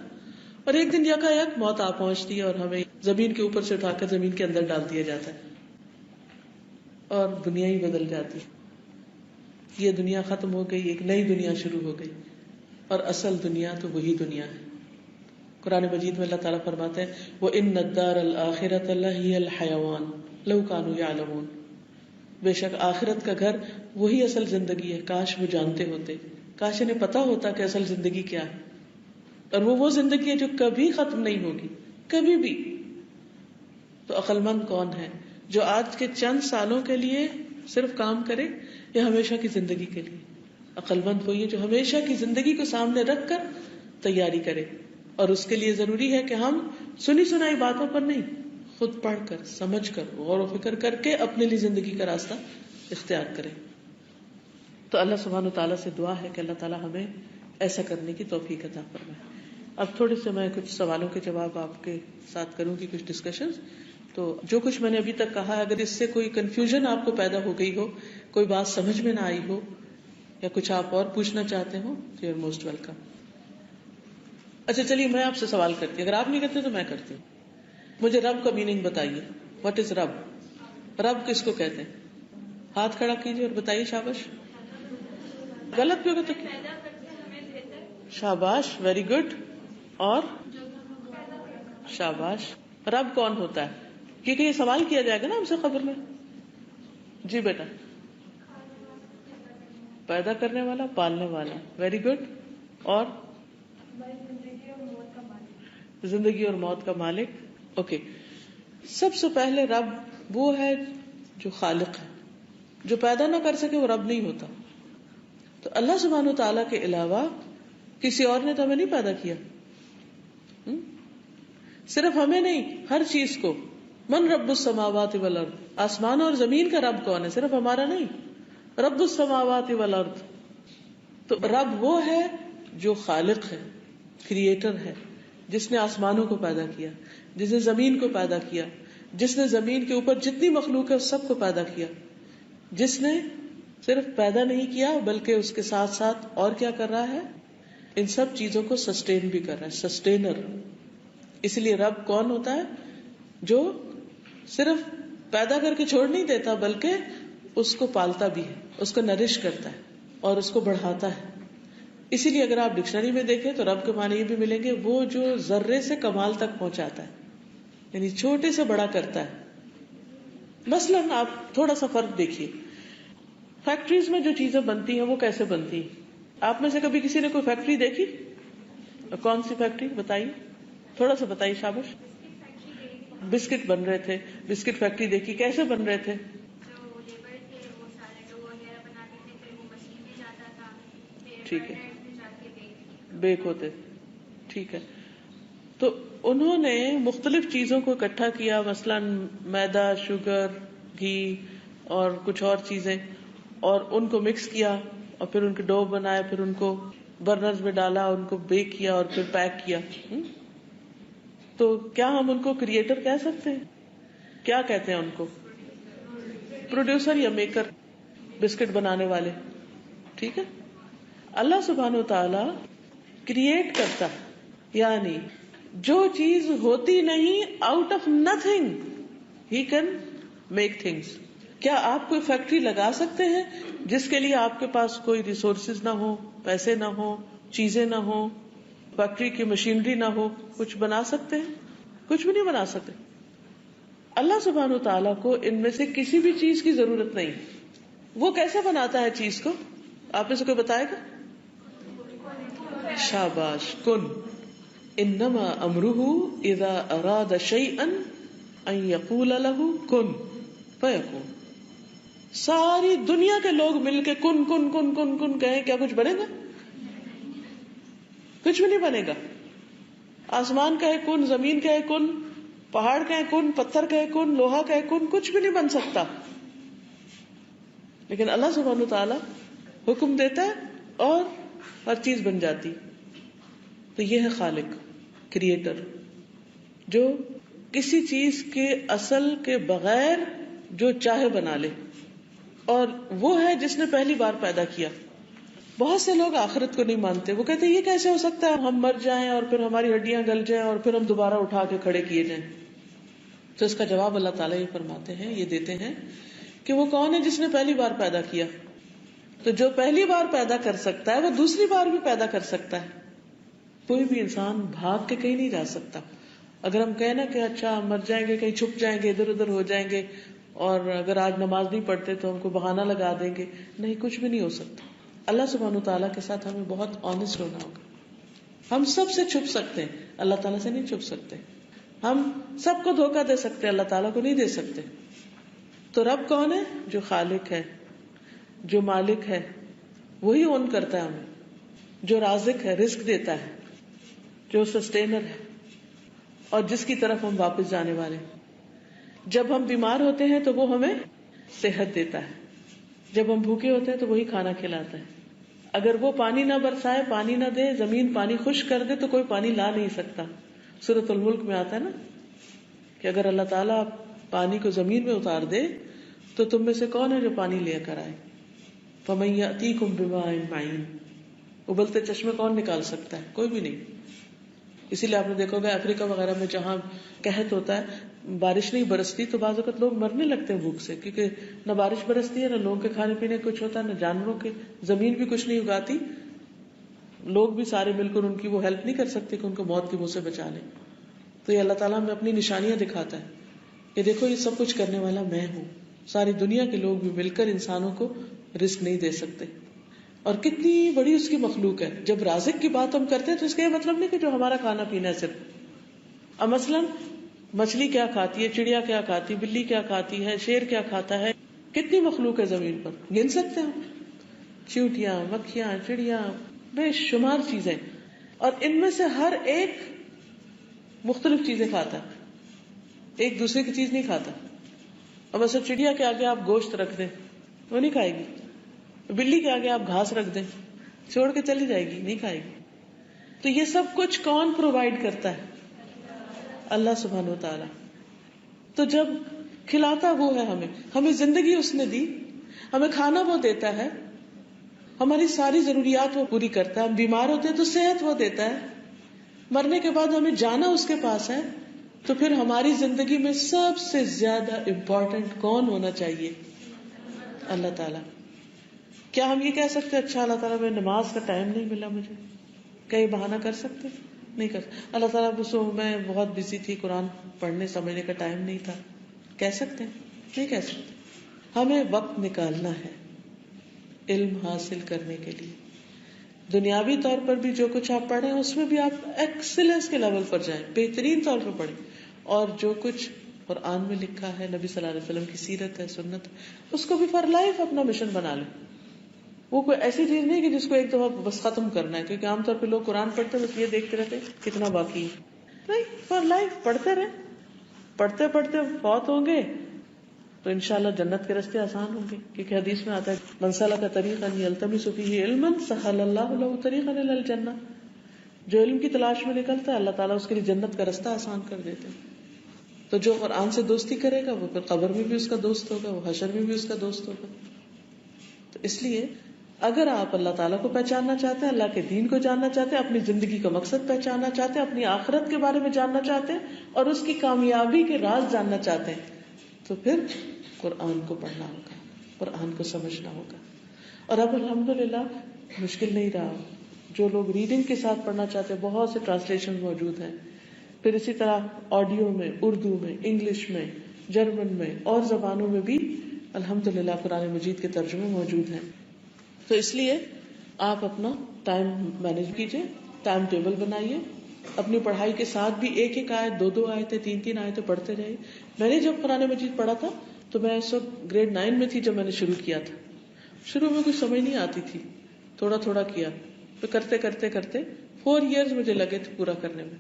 اور ایک دن یکایک موت آ پہنچتی ہے اور ہمیں زمین کے اوپر سے اٹھا کر زمین کے اندر ڈال دیا جاتا ہے اور دنیا ہی بدل جاتی ہے. یہ دنیا ختم ہو گئی، ایک نئی دنیا شروع ہو گئی، اور اصل دنیا تو وہی دنیا ہے. قرآن مجید میں اللہ تعالیٰ فرماتے ہیں وَإِنَّ الدَّارَ الْآخِرَةَ لَهِيَ الْحَيَوَانُ لَوْ كَانُوا يَعْلَمُونَ. بے شک آخرت کا گھر وہی اصل زندگی ہے، کاش وہ جانتے ہوتے، کاش انہیں پتا ہوتا کہ اصل زندگی کیا ہے. اور وہ زندگی ہے جو کبھی ختم نہیں ہوگی، کبھی بھی. تو عقل مند کون ہے جو آج کے چند سالوں کے لیے صرف کام کرے یا ہمیشہ کی زندگی کے لیے؟ عقل مند وہی ہے جو ہمیشہ کی زندگی کو سامنے رکھ کر تیاری کرے. اور اس کے لیے ضروری ہے کہ ہم سنی سنائی باتوں پر نہیں، خود پڑھ کر، سمجھ کر، غور و فکر کر کے اپنے لیے زندگی کا راستہ اختیار کریں. تو اللہ سبحانہ وتعالیٰ سے دعا ہے کہ اللہ تعالیٰ ہمیں ایسا کرنے کی توفیق عطا فرمائے. اب تھوڑے سے میں کچھ سوالوں کے جواب آپ کے ساتھ کروں گی، کچھ ڈسکشنز. تو جو کچھ میں نے ابھی تک کہا ہے، اگر اس سے کوئی کنفیوژن آپ کو پیدا ہو گئی ہو، کوئی بات سمجھ میں نہ آئی ہو یا کچھ آپ اور پوچھنا چاہتے ہو تو یو آر موسٹ ویلکم. اچھا چلیے میں آپ سے سوال کرتی ہوں، اگر آپ نہیں کرتے تو میں کرتی ہوں. مجھے رب کا میننگ بتائیے. واٹ از رب؟ رب کس کو کہتے ہیں؟ ہاتھ کھڑا کیجیے اور بتائیے. شاباش. غلط بھی ہوگا تو شاباش، ویری گڈ. اور شاباش. رب کون ہوتا ہے؟ کیونکہ یہ سوال کیا جائے گا نا ہم سے قبر میں. جی بیٹا. پیدا کرنے والا، پالنے والا. Very good. اور زندگی اور موت کا مالک. اوکے. سب سے پہلے رب وہ ہے جو خالق ہے. جو پیدا نہ کر سکے وہ رب نہیں ہوتا. تو اللہ سبحانہ و تعالیٰ کے علاوہ کسی اور نے تو ہمیں نہیں پیدا کیا. صرف ہمیں نہیں، ہر چیز کو. من رب السماوات والارض. آسمان اور زمین کا رب کون ہے؟ صرف ہمارا نہیں، رب السماوات والارض. تو رب وہ ہے جو خالق ہے، کریٹر ہے، جس نے آسمانوں کو پیدا کیا، جس نے زمین کو پیدا کیا، جس نے زمین کے اوپر جتنی مخلوق ہے سب کو پیدا کیا، جس نے صرف پیدا نہیں کیا بلکہ اس کے ساتھ ساتھ اور کیا کر رہا ہے؟ ان سب چیزوں کو سسٹین بھی کر رہا ہے. سسٹینر. اس لیے رب کون ہوتا ہے؟ جو صرف پیدا کر کے چھوڑ نہیں دیتا بلکہ اس کو پالتا بھی ہے، اس کو نرش کرتا ہے اور اس کو بڑھاتا ہے. اسی لیے اگر آپ ڈکشنری میں دیکھیں تو رب کے معنی یہ بھی ملیں گے، وہ جو ذرے سے کمال تک پہنچاتا ہے، یعنی چھوٹے سے بڑا کرتا ہے. مثلاً آپ تھوڑا سا فرق دیکھیے، فیکٹریز میں جو چیزیں بنتی ہیں وہ کیسے بنتی ہیں؟ آپ میں سے کبھی کسی نے کوئی فیکٹری دیکھی؟ کون سی فیکٹری بتائیے، تھوڑا سا بتائیے. شاباش. بسکٹ بن رہے تھے، بسکٹ فیکٹری دیکھی کیسے بن رہے تھے؟ جو لیبر تھے وہ سارے ڈو وغیرہ بناتے تھے، پھر وہ مشین میں جاتا تھا، پھر ٹھیک ہے، برنرز میں جا کے بیک ہوتے تھے. ٹھیک ہے. تو انہوں نے مختلف چیزوں کو اکٹھا کیا، مثلا میدا، شوگر، گھی اور کچھ اور چیزیں، اور ان کو مکس کیا اور پھر ان کے ڈو بنائے، پھر ان کو برنرز میں ڈالا، ان کو بیک کیا اور پھر پیک کیا. تو کیا ہم ان کو کریٹر کہہ سکتے ہیں؟ کیا کہتے ہیں ان کو؟ پروڈیوسر یا میکر، بسکٹ بنانے والے. ٹھیک ہے. اللہ سبحانہ و تعالی کریٹ کرتا، یعنی جو چیز ہوتی نہیں، out of nothing he can make things. کیا آپ کوئی فیکٹری لگا سکتے ہیں جس کے لیے آپ کے پاس کوئی ریسورسز نہ ہو، پیسے نہ ہو، چیزیں نہ ہو، فیکٹری کی مشینری نہ ہو؟ کچھ بنا سکتے ہیں؟ کچھ بھی نہیں بنا سکتے. اللہ سبحانہ تعالیٰ کو ان میں سے کسی بھی چیز کی ضرورت نہیں. وہ کیسے بناتا ہے چیز کو؟ آپ میں سے کوئی بتائے گا؟ شاباش، کن. انما امرہ اذا اراد شیئا ان یقول له کن فیکون. ساری دنیا کے لوگ مل کے کن کن کن کن کن کہیں، کیا کچھ بنے گا؟ کچھ بھی نہیں بنے گا. آسمان کہے کن، زمین کہے کن، پہاڑ کہے کن، پتھر کہے کن، لوہا کہے کن، کچھ بھی نہیں بن سکتا. لیکن اللہ سبحانہ تعالی حکم دیتا ہے اور ہر چیز بن جاتی. تو یہ ہے خالق، کریٹر، جو کسی چیز کے اصل کے بغیر جو چاہے بنا لے. اور وہ ہے جس نے پہلی بار پیدا کیا. بہت سے لوگ آخرت کو نہیں مانتے. وہ کہتے ہیں یہ کیسے ہو سکتا ہے ہم مر جائیں اور پھر ہماری ہڈیاں گل جائیں اور پھر ہم دوبارہ اٹھا کے کھڑے کیے جائیں. تو اس کا جواب اللہ تعالیٰ یہ فرماتے ہیں، یہ دیتے ہیں کہ وہ کون ہے جس نے پہلی بار پیدا کیا. تو جو پہلی بار پیدا کر سکتا ہے وہ دوسری بار بھی پیدا کر سکتا ہے. کوئی بھی انسان بھاگ کے کہیں نہیں جا سکتا. اگر ہم کہیں نا کہ اچھا ہم مر جائیں گے، کہیں چھپ جائیں گے، ادھر ادھر ہو جائیں گے، اور اگر آج نماز نہیں پڑھتے تو ہم کو بہانہ لگا دیں گے، نہیں، کچھ بھی نہیں ہو سکتا. اللہ سبحانہ تعالیٰ کے ساتھ ہمیں بہت آنےسٹ ہونا ہوگا. ہم سب سے چھپ سکتے ہیں، اللہ تعالیٰ سے نہیں چھپ سکتے. ہم سب کو دھوکہ دے سکتے، اللہ تعالیٰ کو نہیں دے سکتے. تو رب کون ہے؟ جو خالق ہے، جو مالک ہے، وہی اون کرتا ہے ہمیں، جو رازق ہے، رزق دیتا ہے، جو سسٹینر ہے، اور جس کی طرف ہم واپس جانے والے ہیں. جب ہم بیمار ہوتے ہیں تو وہ ہمیں صحت دیتا ہے. جب ہم بھوکے ہوتے ہیں تو وہی کھانا کھلاتا ہے. اگر وہ پانی نہ برسائے، پانی نہ دے، زمین پانی خشک کر دے تو کوئی پانی لا نہیں سکتا. سورۃ الملک میں آتا ہے نا کہ اگر اللہ تعالیٰ پانی کو زمین میں اتار دے تو تم میں سے کون ہے جو پانی لے کر آئے؟ فَمَن يَأْتِيكُم بِمَاءٍ مَّعِينٍ. ابلتے چشمے کون نکال سکتا ہے؟ کوئی بھی نہیں. اسی لیے آپ نے دیکھو گا افریقہ وغیرہ میں جہاں قحط ہوتا ہے، بارش نہیں برستی تو بعض اوقات لوگ مرنے لگتے ہیں بھوک سے، کیونکہ نہ بارش برستی ہے، نہ لوگوں کے کھانے پینے کچھ ہوتا ہے، نہ جانوروں کے، زمین بھی کچھ نہیں اگاتی. لوگ بھی سارے مل کر ان کی وہ ہیلپ نہیں کر سکتے کہ ان کو موت کے منہ سے بچا لیں. تو یہ اللہ تعالیٰ ہمیں اپنی نشانیاں دکھاتا ہے کہ دیکھو یہ سب کچھ کرنے والا میں ہوں. ساری دنیا کے لوگ بھی مل کر انسانوں کو رزق نہیں دے سکتے. اور کتنی بڑی اس کی مخلوق ہے. جب رازق کی بات ہم کرتے ہیں تو اس کا یہ مطلب نہیں کہ جو ہمارا کھانا پینا ہے صرف. اب مثلاً مچھلی کیا کھاتی ہے، چڑیا کیا کھاتی، بلی کیا کھاتی ہے، شیر کیا کھاتا ہے، کتنی مخلوق ہے زمین پر، گن سکتے ہیں؟ چیونٹیاں، مکھیاں، چڑیا، بے شمار چیزیں. اور ان میں سے ہر ایک مختلف چیزیں کھاتا ہے، ایک دوسرے کی چیز نہیں کھاتا. اب ایسا چڑیا کے آگے آپ گوشت رکھ دیں وہ نہیں کھائے گی. بلی کے آگے آپ گھاس رکھ دیں چھوڑ کے چلی جائے گی، نہیں کھائے گی. تو یہ سب کچھ کون پرووائڈ کرتا ہے؟ اللہ سبحانہ و تعالی. تو جب کھلاتا وہ ہے، ہمیں زندگی اس نے دی، ہمیں کھانا وہ دیتا ہے، ہماری ساری ضروریات وہ پوری کرتا ہے. ہم بیمار ہوتے ہیں تو صحت وہ دیتا ہے، مرنے کے بعد ہمیں جانا اس کے پاس ہے. تو پھر ہماری زندگی میں سب سے زیادہ امپورٹنٹ کون ہونا چاہیے؟ اللہ تعالیٰ. کیا ہم یہ کہہ سکتے اچھا اللہ تعالیٰ میں نماز کا ٹائم نہیں ملا مجھے، کہیں بہانہ کر سکتے؟ نہیں کر سکتے. اللہ تعالیٰ میں بہت بزی تھی، قرآن پڑھنے سمجھنے کا ٹائم نہیں تھا، کہہ سکتے ہیں؟ نہیں کہہ سکتے. ہمیں وقت نکالنا ہے علم حاصل کرنے کے لیے. دنیاوی طور پر بھی جو کچھ آپ پڑھیں اس میں بھی آپ ایکسلنس کے لیول پر جائیں، بہترین طور پر پڑھیں. اور جو کچھ قرآن میں لکھا ہے، نبی صلی اللہ علیہ وسلم کی سیرت ہے، سنت، اس کو بھی فار لائف اپنا مشن بنا لیں. وہ کوئی ایسی چیز نہیں کہ جس کو ایک دفعہ بس ختم کرنا ہے، کیونکہ عام طور پہ لوگ قرآن پڑھتے ہیں بس یہ دیکھتے رہتے کتنا باقی ہے. نہیں، فار لائف پڑھتے رہے. پڑھتے پڑھتے فوت ہوں گے تو انشاءاللہ جنت کے راستے آسان ہوں گے، کیونکہ حدیث میں آتا ہے من سلک طریقا یلتمس فیہ علما سہل اللہ لہ طریقا الی الجنہ. جو علم کی تلاش میں نکلتا ہے اللہ تعالیٰ اس کے لیے جنت کا راستہ آسان کر دیتے ہیں. تو جو قرآن سے دوستی کرے گا وہ پھر قبر میں بھی اس کا دوست ہوگا، وہ حشر میں بھی اس کا دوست ہوگا. تو اس لیے اگر آپ اللہ تعالیٰ کو پہچاننا چاہتے ہیں، اللہ کے دین کو جاننا چاہتے ہیں، اپنی زندگی کا مقصد پہچاننا چاہتے ہیں، اپنی آخرت کے بارے میں جاننا چاہتے ہیں اور اس کی کامیابی کے راز جاننا چاہتے ہیں، تو پھر قرآن کو پڑھنا ہوگا، قرآن کو سمجھنا ہوگا. اور اب الحمدللہ مشکل نہیں رہا. جو لوگ ریڈنگ کے ساتھ پڑھنا چاہتے ہیں بہت سے ٹرانسلیشن موجود ہیں. پھر اسی طرح آڈیو میں، اردو میں، انگلش میں، جرمن میں اور زبانوں میں بھی الحمدللہ قرآن مجید کے ترجمے موجود ہیں. تو اس لیے آپ اپنا ٹائم مینج کیجئے، ٹائم ٹیبل بنائیے. اپنی پڑھائی کے ساتھ بھی ایک ایک آیت، دو دو آیتیں، تین تین آیتیں پڑھتے رہے. میں نے جب قرآن مجید پڑھا تھا تو میں اس وقت گریڈ 9 میں تھی جب میں نے شروع کیا تھا. شروع میں کچھ سمجھ نہیں آتی تھی، تھوڑا تھوڑا کیا، تو کرتے کرتے کرتے 4 ایئرز مجھے لگے تھے پورا کرنے میں.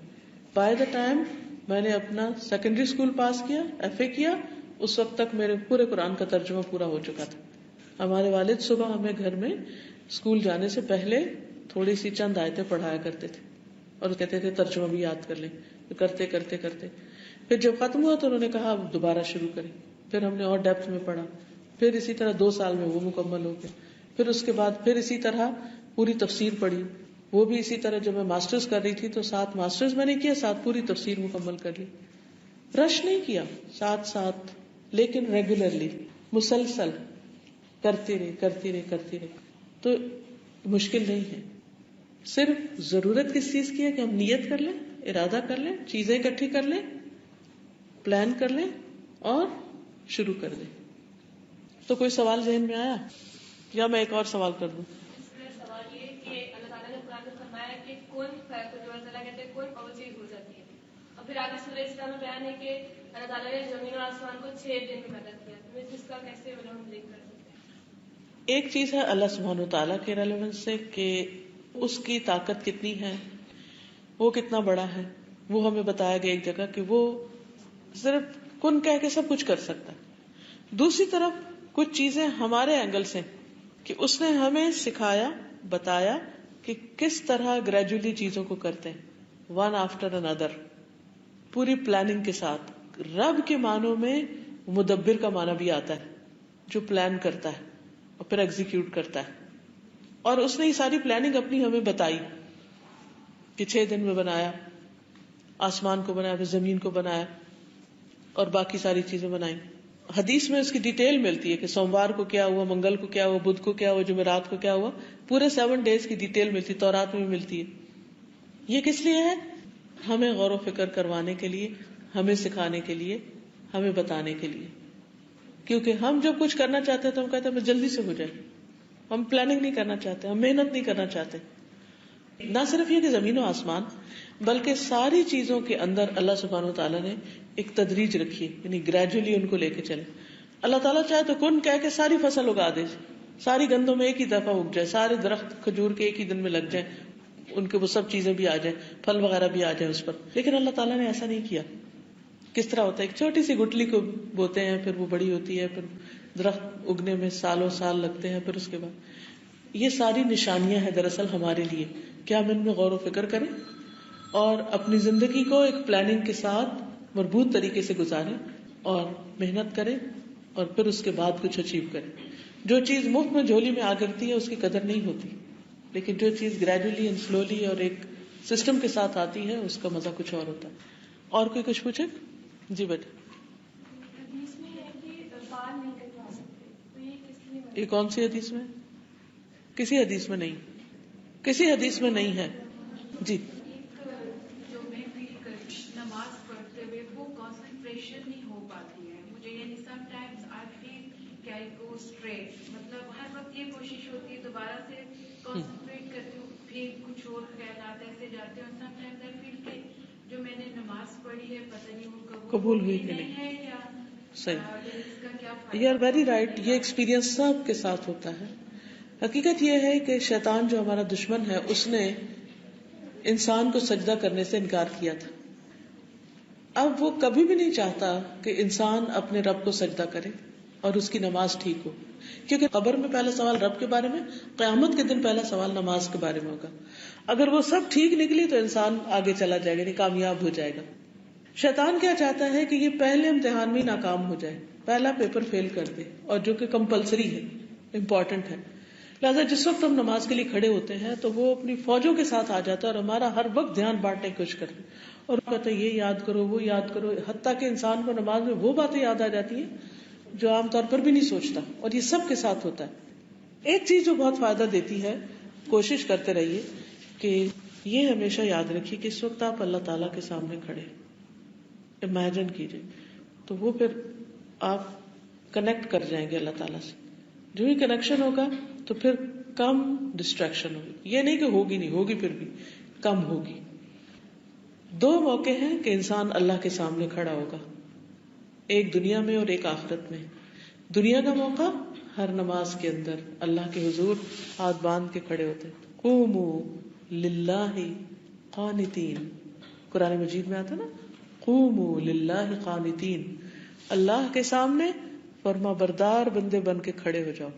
بائی دا ٹائم میں نے اپنا سیکنڈری اسکول پاس کیا، FA کیا، اس وقت تک میرے پورے قرآن کا ترجمہ پورا ہو چکا تھا. ہمارے والد صبح ہمیں گھر میں اسکول جانے سے پہلے تھوڑی سی چند آیتیں پڑھایا کرتے تھے اور کہتے تھے ترجمہ بھی یاد کر لیں. تو کرتے کرتے کرتے پھر جب ختم ہوا تو انہوں نے کہا اب دوبارہ شروع کریں. پھر ہم نے اور ڈیپتھ میں پڑھا. پھر اسی طرح 2 سال میں وہ مکمل ہو گیا. پھر اس کے بعد پھر اسی طرح پوری تفسیر پڑھی. وہ بھی اسی طرح جب میں ماسٹرز کر رہی تھی تو 7 ماسٹرز میں نے کیا، 7 پوری تفسیر مکمل کر لی. رش نہیں کیا، ساتھ ساتھ لیکن ریگولرلی، مسلسل کرتے رہے. تو مشکل نہیں ہے. صرف ضرورت کس چیز کی ہے کہ ہم نیت کر لیں، ارادہ کر لیں، چیزیں اکٹھی کر لیں، پلان کر لیں اور شروع کر دیں. تو کوئی سوال ذہن میں آیا یا میں ایک اور سوال کر دوں؟ سوال یہ کہ اللہ تعالیٰ نے قرآن میں فرمایا کہ کون جو اللہ تعالیٰ کہتے ہیں کون اور چیز ہو جاتی ہے، اور پھر آگے سورہ اسراء میں بیان ہے کہ اللہ تعالیٰ نے زمین اور آسمان کو 6 دن میں پیدا کیا. تو اس کا کیسے ہم دیکھ کر سکتے ہیں؟ ایک چیز ہے اللہ سبحانہ وتعالیٰ کے ریلیونس سے کہ اس کی طاقت کتنی ہے، وہ کتنا بڑا ہے. وہ ہمیں بتایا گیا ایک جگہ کہ وہ صرف کن کہہ کے سب کچھ کر سکتا ہے. دوسری طرف کچھ چیزیں ہمارے اینگل سے کہ اس نے ہمیں سکھایا، بتایا کہ کس طرح گریجولی چیزوں کو کرتے ہیں، ون آفٹر اندر، پوری پلاننگ کے ساتھ. رب کے معنوں میں مدبر کا معنی بھی آتا ہے، جو پلان کرتا ہے اور پھر ایگزیکیوٹ کرتا ہے. اور اس نے یہ ساری پلاننگ اپنی ہمیں بتائی کہ 6 دن میں بنایا، آسمان کو بنایا، پھر زمین کو بنایا اور باقی ساری چیزیں بنائی. حدیث میں اس کی ڈیٹیل ملتی ہے کہ سوموار کو کیا ہوا، منگل کو کیا ہوا، بدھ کو کیا ہوا، جمعرات کو کیا ہوا. پورے 7 ڈیز کی ڈیٹیل ملتی، تورات میں ملتی ہے. یہ کس لیے ہے؟ ہمیں غور و فکر کروانے کے لیے، ہمیں سکھانے کے لیے، ہمیں بتانے کے لیے. کیونکہ ہم جب کچھ کرنا چاہتے ہیں تو ہم کہتے ہیں بس جلدی سے ہو جائے. ہم پلاننگ نہیں کرنا چاہتے، ہم محنت نہیں کرنا چاہتے. نہ صرف یہ کہ زمین و آسمان بلکہ ساری چیزوں کے اندر اللہ سبحانہ وتعالیٰ نے ایک تدریج رکھی ہے، یعنی گریجولی ان کو لے کے چلے. اللہ تعالیٰ چاہے تو کن کہہ کے ساری فصل اگا دے، ساری گندم ایک ہی دفعہ اگ جائے، سارے درخت کھجور کے ایک ہی دن میں لگ جائیں، ان کے وہ سب چیزیں بھی آ جائیں، پھل وغیرہ بھی آ جائیں اس پر. لیکن اللہ تعالیٰ نے ایسا نہیں کیا. کس طرح ہوتا ہے؟ ایک چھوٹی سی گٹلی کو بوتے ہیں، پھر وہ بڑی ہوتی ہے، پھر درخت اگنے میں سالوں سال لگتے ہیں. پھر اس کے بعد یہ ساری نشانیاں ہیں دراصل ہمارے لیے کہ ہم ان میں غور و فکر کریں اور اپنی زندگی کو ایک پلاننگ کے ساتھ مربوط طریقے سے گزاریں اور محنت کریں اور پھر اس کے بعد کچھ اچیو کریں. جو چیز مفت میں جھولی میں آ گرتی ہے اس کی قدر نہیں ہوتی، لیکن جو چیز گریجولی اینڈ سلولی اور ایک سسٹم کے ساتھ آتی ہے اس کا مزہ کچھ اور ہوتا ہے. اور کوئی کچھ پوچھے؟ جی بیٹا. حدیث میں ہے کہ بال نہیں کٹوا سکتے، تو یہ کس لیے؟ یہ کون سی حدیث میں؟ کسی حدیث میں نہیں، کسی حدیث میں نہیں ہے. جی. جو میں فیل کرتی نماز پڑھتے ہوئے وہ کانسنٹریشن نہیں ہو پاتی ہے مجھے، یعنی سم ٹائمز آئی فیل کہ آئی گو اسٹریٹ، مطلب ہر وقت یہ کوشش ہوتی ہے دوبارہ سے کانسنٹریٹ کرتی ہوں، پھر کچھ اور خیالات ایسے جاتے ہیں. اور سم ٹائمز آئی فیل کہ جو میں نے نماز پڑھی ہے پتہ نہیں وہ قبول ہوئی کہ نہیں ہے یا صحیح. اس کا کیا یو آر ویری رائٹ. یہ ایکسپیرینس سب کے ساتھ ہوتا ہے. حقیقت یہ ہے کہ شیطان جو ہمارا دشمن ہے اس نے انسان کو سجدہ کرنے سے انکار کیا تھا. اب وہ کبھی بھی نہیں چاہتا کہ انسان اپنے رب کو سجدہ کرے اور اس کی نماز ٹھیک ہو، کیونکہ قبر میں پہلا سوال رب کے بارے میں، قیامت کے دن پہلا سوال نماز کے بارے میں ہوگا. اگر وہ سب ٹھیک نکلی تو انسان آگے چلا جائے گا، یعنی کامیاب ہو جائے گا. شیطان کیا چاہتا ہے کہ یہ پہلے امتحان میں ناکام ہو جائے، پہلا پیپر فیل کر دے، اور جو کہ کمپلسری ہے، امپورٹنٹ ہے. لہٰذا جس وقت ہم نماز کے لیے کھڑے ہوتے ہیں تو وہ اپنی فوجوں کے ساتھ آ جاتا ہے اور ہمارا ہر وقت دھیان بانٹنے کی کوشش کرتے ہیں اور کہتے ہیں یہ یاد کرو وہ یاد کرو، حتیٰ کہ انسان کو نماز میں وہ باتیں یاد آ جاتی ہیں جو عام طور پر بھی نہیں سوچتا. اور یہ سب کے ساتھ ہوتا ہے. ایک چیز جو بہت فائدہ دیتی ہے، کوشش کرتے رہیے کہ یہ ہمیشہ یاد رکھیے کہ اس وقت آپ اللہ تعالیٰ کے سامنے کھڑے، امیجن کیجئے، تو وہ پھر آپ کنیکٹ کر جائیں گے اللہ تعالیٰ سے. جو ہی کنیکشن ہوگا تو پھر کم ڈسٹریکشن ہوگی. یہ نہیں کہ ہوگی نہیں، ہوگی پھر بھی کم ہوگی. دو موقع ہیں کہ انسان اللہ کے سامنے کھڑا ہوگا، ایک دنیا میں اور ایک آخرت میں. دنیا کا موقع ہر نماز کے اندر اللہ کے حضور ہاتھ باندھ کے کھڑے ہوتے ہیں. قوموا للہ قانتین، قرآن مجید میں آتا نا، قوموا للہ قانتین، اللہ کے سامنے فرما بردار بندے بن کے کھڑے ہو جاؤ.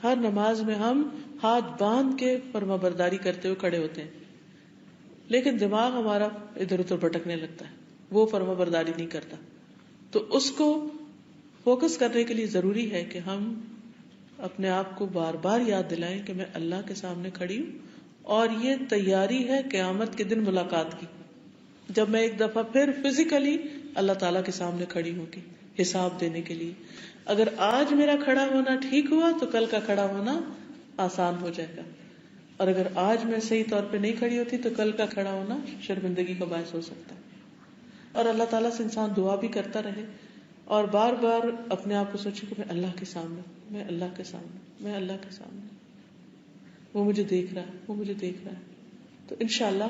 ہر نماز میں ہم ہاتھ باندھ کے فرما برداری کرتے ہوئے کھڑے ہوتے ہیں، لیکن دماغ ہمارا ادھر ادھر بھٹکنے لگتا ہے، وہ فرما برداری نہیں کرتا. تو اس کو فوکس کرنے کے لیے ضروری ہے کہ ہم اپنے آپ کو بار بار یاد دلائیں کہ میں اللہ کے سامنے کھڑی ہوں، اور یہ تیاری ہے قیامت کے دن ملاقات کی، جب میں ایک دفعہ پھر فزیکلی اللہ تعالیٰ کے سامنے کھڑی ہوں گی حساب دینے کے لیے. اگر آج میرا کھڑا ہونا ٹھیک ہوا تو کل کا کھڑا ہونا آسان ہو جائے گا، اور اگر آج میں صحیح طور پہ نہیں کھڑی ہوتی تو کل کا کھڑا ہونا شرمندگی کا باعث ہو سکتا ہے. اور اللہ تعالیٰ سے انسان دعا بھی کرتا رہے اور بار بار اپنے آپ کو سوچے کہ میں اللہ کے سامنے، میں اللہ کے سامنے، میں اللہ کے سامنے، وہ مجھے دیکھ رہا ہے، وہ مجھے دیکھ رہا ہے. تو انشاءاللہ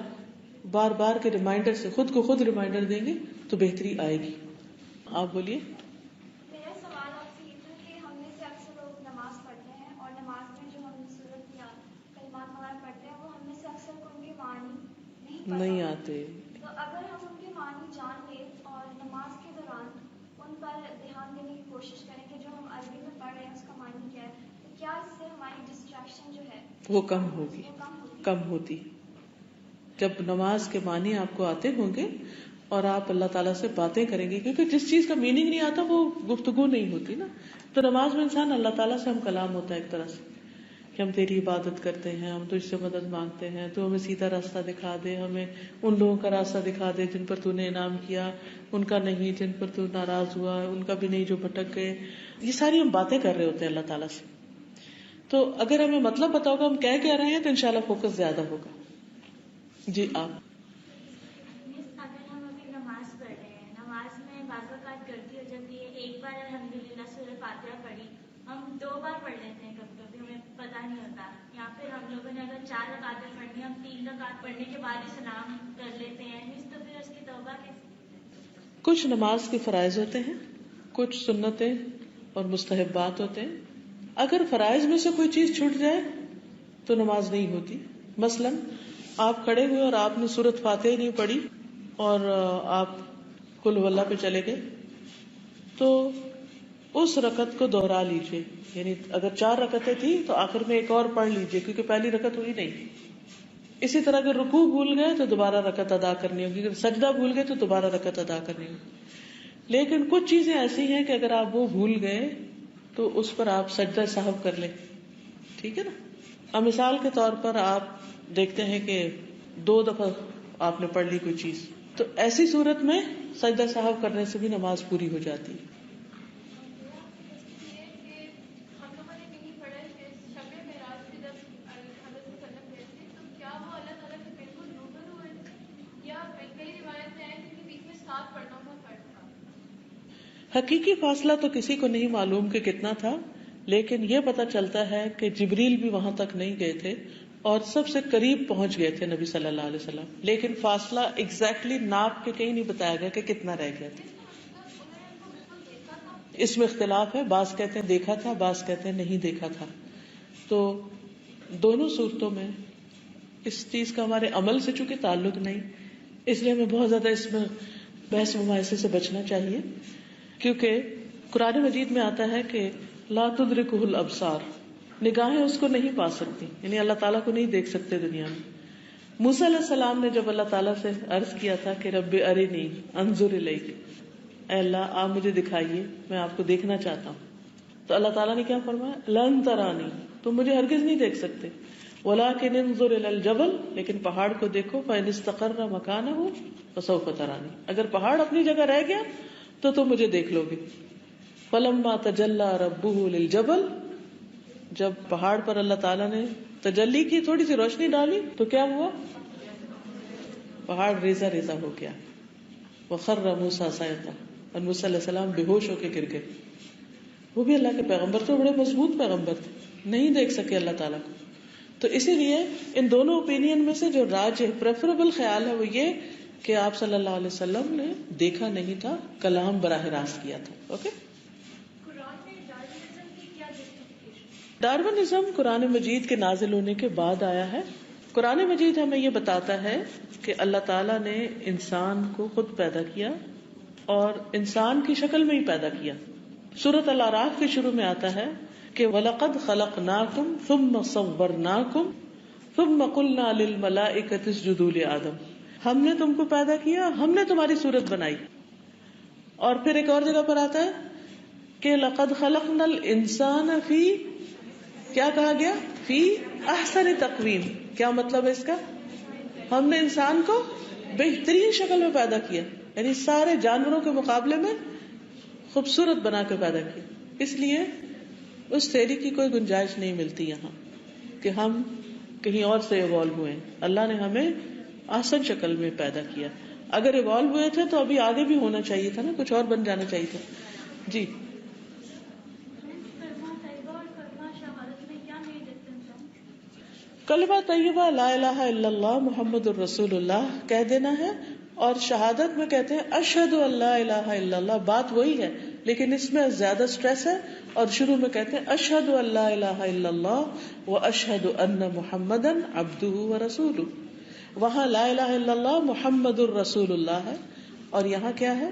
بار بار کے ریمائنڈر سے خود کو خود ریمائنڈر دیں گے تو بہتری آئے گی. آپ بولیے. میرا سوال آپ سے یہ تھا کہ ہم میں سے اکثر لوگ نماز پڑھتے ہیں اور نماز میں جو ہم سورت یا کلمات وغیرہ پڑھتے ہیں وہ ہم میں سے اکثر کو ان کے معنی نہیں آتے. تو اگر ہم ان کے معنی جان لیں اور نماز کے دوران ان پر دھیان دینے کی کوشش کریں کہ جو ہم عربی میں پڑھ رہے ہیں اس کا معنی کیا ہے، تو کیا اس سے ہماری ڈسٹریکشن جو ہے وہ کم ہوگی، کم ہوتی. جب نماز کے معنی آپ کو آتے ہوں گے اور آپ اللہ تعالیٰ سے باتیں کریں گے، کیونکہ جس چیز کا میننگ نہیں آتا وہ گفتگو نہیں ہوتی نا. تو نماز میں انسان اللہ تعالیٰ سے ہم کلام ہوتا ہے ایک طرح سے کہ ہم تیری عبادت کرتے ہیں، ہم تجھ سے مدد مانگتے ہیں، تو ہمیں سیدھا راستہ دکھا دے، ہمیں ان لوگوں کا راستہ دکھا دے جن پر تو نے انعام کیا، ان کا نہیں جن پر تو ناراض ہوا، ان کا بھی نہیں جو بھٹک گئے. یہ ساری ہم باتیں کر رہے ہوتے ہیں اللہ تعالیٰ سے. تو اگر ہمیں مطلب پتا ہوگا ہم کہہ رہے ہیں تو انشاءاللہ فوکس زیادہ ہوگا. جی آپ. اگر ہم ابھی نماز پڑھ رہے ہیں، نماز میں بعض اوقات غلطی ہو جاتی ہے، ایک بار الحمدللہ سورہ فاتحہ پڑھی، ہم 2 بار پڑھ لیتے ہیں، کبھی کبھی ہمیں پتہ نہیں ہوتا، یا پھر ہم لوگوں نے اگر 4 رکعتیں پڑھنی، ہم 3 رکعت پڑھنے کے بعد ہی سلام کر لیتے ہیں، تو پھر اس کی توبہ کیسے؟ کچھ نماز کے فرائض ہوتے ہیں، کچھ سنتیں اور مستحبات ہوتے ہیں. اگر فرائض میں سے کوئی چیز چھوٹ جائے تو نماز نہیں ہوتی. مثلا آپ کھڑے ہوئے اور آپ نے سورۃ فاتحہ ہی نہیں پڑھی اور آپ قل ہو اللہ پہ چلے گئے تو اس رکعت کو دوہرا لیجئے. یعنی اگر 4 رکعتیں تھی تو آخر میں ایک اور پڑھ لیجئے کیونکہ پہلی رکعت ہوئی نہیں. اسی طرح اگر رکوع بھول گئے تو دوبارہ رکعت ادا کرنی ہوگی، اگر سجدہ بھول گئے تو دوبارہ رکعت ادا کرنی ہوگی. لیکن کچھ چیزیں ایسی ہیں کہ اگر آپ وہ بھول گئے تو اس پر آپ سجدہ سہو کر لیں. ٹھیک ہے نا. اب مثال کے طور پر آپ دیکھتے ہیں کہ 2 دفعہ آپ نے پڑھ لی کوئی چیز، تو ایسی صورت میں سجدہ سہو کرنے سے بھی نماز پوری ہو جاتی ہے. حقیقی فاصلہ تو کسی کو نہیں معلوم کہ کتنا تھا، لیکن یہ پتا چلتا ہے کہ جبریل بھی وہاں تک نہیں گئے تھے اور سب سے قریب پہنچ گئے تھے نبی صلی اللہ علیہ وسلم، لیکن فاصلہ ایگزیکٹلی ناپ کے کہیں نہیں بتایا گیا کہ کتنا رہ گیا تھا. اس میں اختلاف ہے، بعض کہتے ہیں دیکھا تھا، بعض کہتے ہیں نہیں دیکھا تھا. تو دونوں صورتوں میں اس چیز کا ہمارے عمل سے چونکہ تعلق نہیں، اس لیے ہمیں بہت زیادہ اس میں بحث مباحثے سے بچنا چاہیے، کیونکہ قرآن مجید میں آتا ہے کہ لا تدرکہ الابصار، نگاہیں اس کو نہیں پا سکتی، یعنی اللہ تعالیٰ کو نہیں دیکھ سکتے دنیا میں. موسیٰ علیہ السلام نے جب اللہ تعالیٰ سے عرض کیا تھا کہ رب ارنی انظر الیک، اے اللہ آپ مجھے دکھائیے، میں آپ کو دیکھنا چاہتا ہوں، تو اللہ تعالیٰ نے کیا فرمایا؟ لن ترانی، تم مجھے ہرگز نہیں دیکھ سکتے، ولکن انظر الی الجبل، لیکن پہاڑ کو دیکھو، فإن استقر مکانہ فسوف ترانی، اگر پہاڑ اپنی جگہ رہ گیا تو تم مجھے دیکھ لو گے. فلما تجلی ربہ للجبل، جب پہاڑ پر اللہ تعالیٰ نے تجلی کی، تھوڑی سی روشنی ڈالی، تو کیا ہوا؟ پہاڑ ریزہ ریزہ ہو گیا. وخر موسیٰ صعقا، اور موسیٰ علیہ السلام بے ہوش ہو کے گر گئے. وہ بھی اللہ کے پیغمبر تھے، بڑے مضبوط پیغمبر تھے، نہیں دیکھ سکے اللہ تعالیٰ کو. تو اسی لیے ان دونوں اوپینین میں سے جو راجح پریفریبل خیال ہے وہ یہ کہ آپ صلی اللہ علیہ وسلم نے دیکھا نہیں تھا، کلام براہ راست کیا تھا. اوکے. ڈارونزم قرآن مجید کے نازل ہونے کے بعد آیا ہے. قرآن مجید ہمیں یہ بتاتا ہے کہ اللہ تعالیٰ نے انسان کو خود پیدا کیا اور انسان کی شکل میں ہی پیدا کیا. سورۃ الاعراف کے شروع میں آتا ہے کہ وَلَقَدْ خَلَقْنَاكُمْ ثُمَّ صَوَّرْنَاكُمْ ثُمَّ قُلْنَا لِلْمَلَائِكَةِ اسْجُدُوا لِآدَمَ، ہم نے تم کو پیدا کیا، ہم نے تمہاری صورت بنائی. اور پھر ایک اور جگہ پر آتا ہے کہ لَقَدْ خَلَقْنَا الْإِنسَانَ فِي، کیا کہا گیا؟ فی احسن تقویم. کیا مطلب ہے اس کا؟ ہم نے انسان کو بہترین شکل میں پیدا کیا، یعنی سارے جانوروں کے مقابلے میں خوبصورت بنا کے پیدا کیا. اس لیے اس تھیوری کی کوئی گنجائش نہیں ملتی یہاں کہ ہم کہیں اور سے ایوالو ہوئے. اللہ نے ہمیں احسن شکل میں پیدا کیا. اگر ایوالو ہوئے تھے تو ابھی آگے بھی ہونا چاہیے تھا نا، کچھ اور بن جانا چاہیے تھا. جی کلمہ طیبہ لا الہ الا اللہ محمد الرسول اللہ کہہ دینا ہے، اور شہادت میں کہتے ہیں اشہد ان لا الہ الا اللہ. بات وہی ہے لیکن اس میں زیادہ سٹریس ہے، اور شروع میں کہتے ہیں اشہد ان لا الہ الا اللہ واشہد ان محمدا عبدہ ورسولہ. وہاں لا الہ الا اللہ محمد الرسول اللہ ہے، اور یہاں کیا ہے؟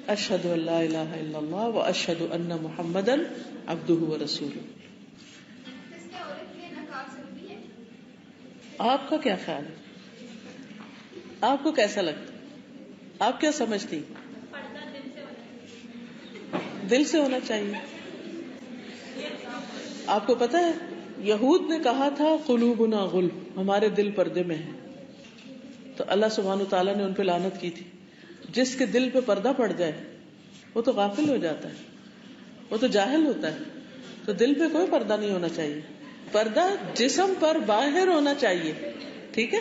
اشہد ان لا الہ الا اللہ واشہد ان محمدا عبدہ ورسولہ. آپ کا کیا خیال ہے؟ آپ کو کیسا لگتا؟ آپ کیا سمجھتی؟ دل سے ہونا چاہیے. آپ کو پتا ہے یہود نے کہا تھا قلوبنا غلف، ہمارے دل پردے میں ہیں. تو اللہ سبحانہ تعالیٰ نے ان پہ لعنت کی تھی. جس کے دل پہ پردہ پڑ جائے وہ تو غافل ہو جاتا ہے، وہ تو جاہل ہوتا ہے. تو دل پہ کوئی پردہ نہیں ہونا چاہیے، پردہ جسم پر باہر ہونا چاہیے. ٹھیک ہے.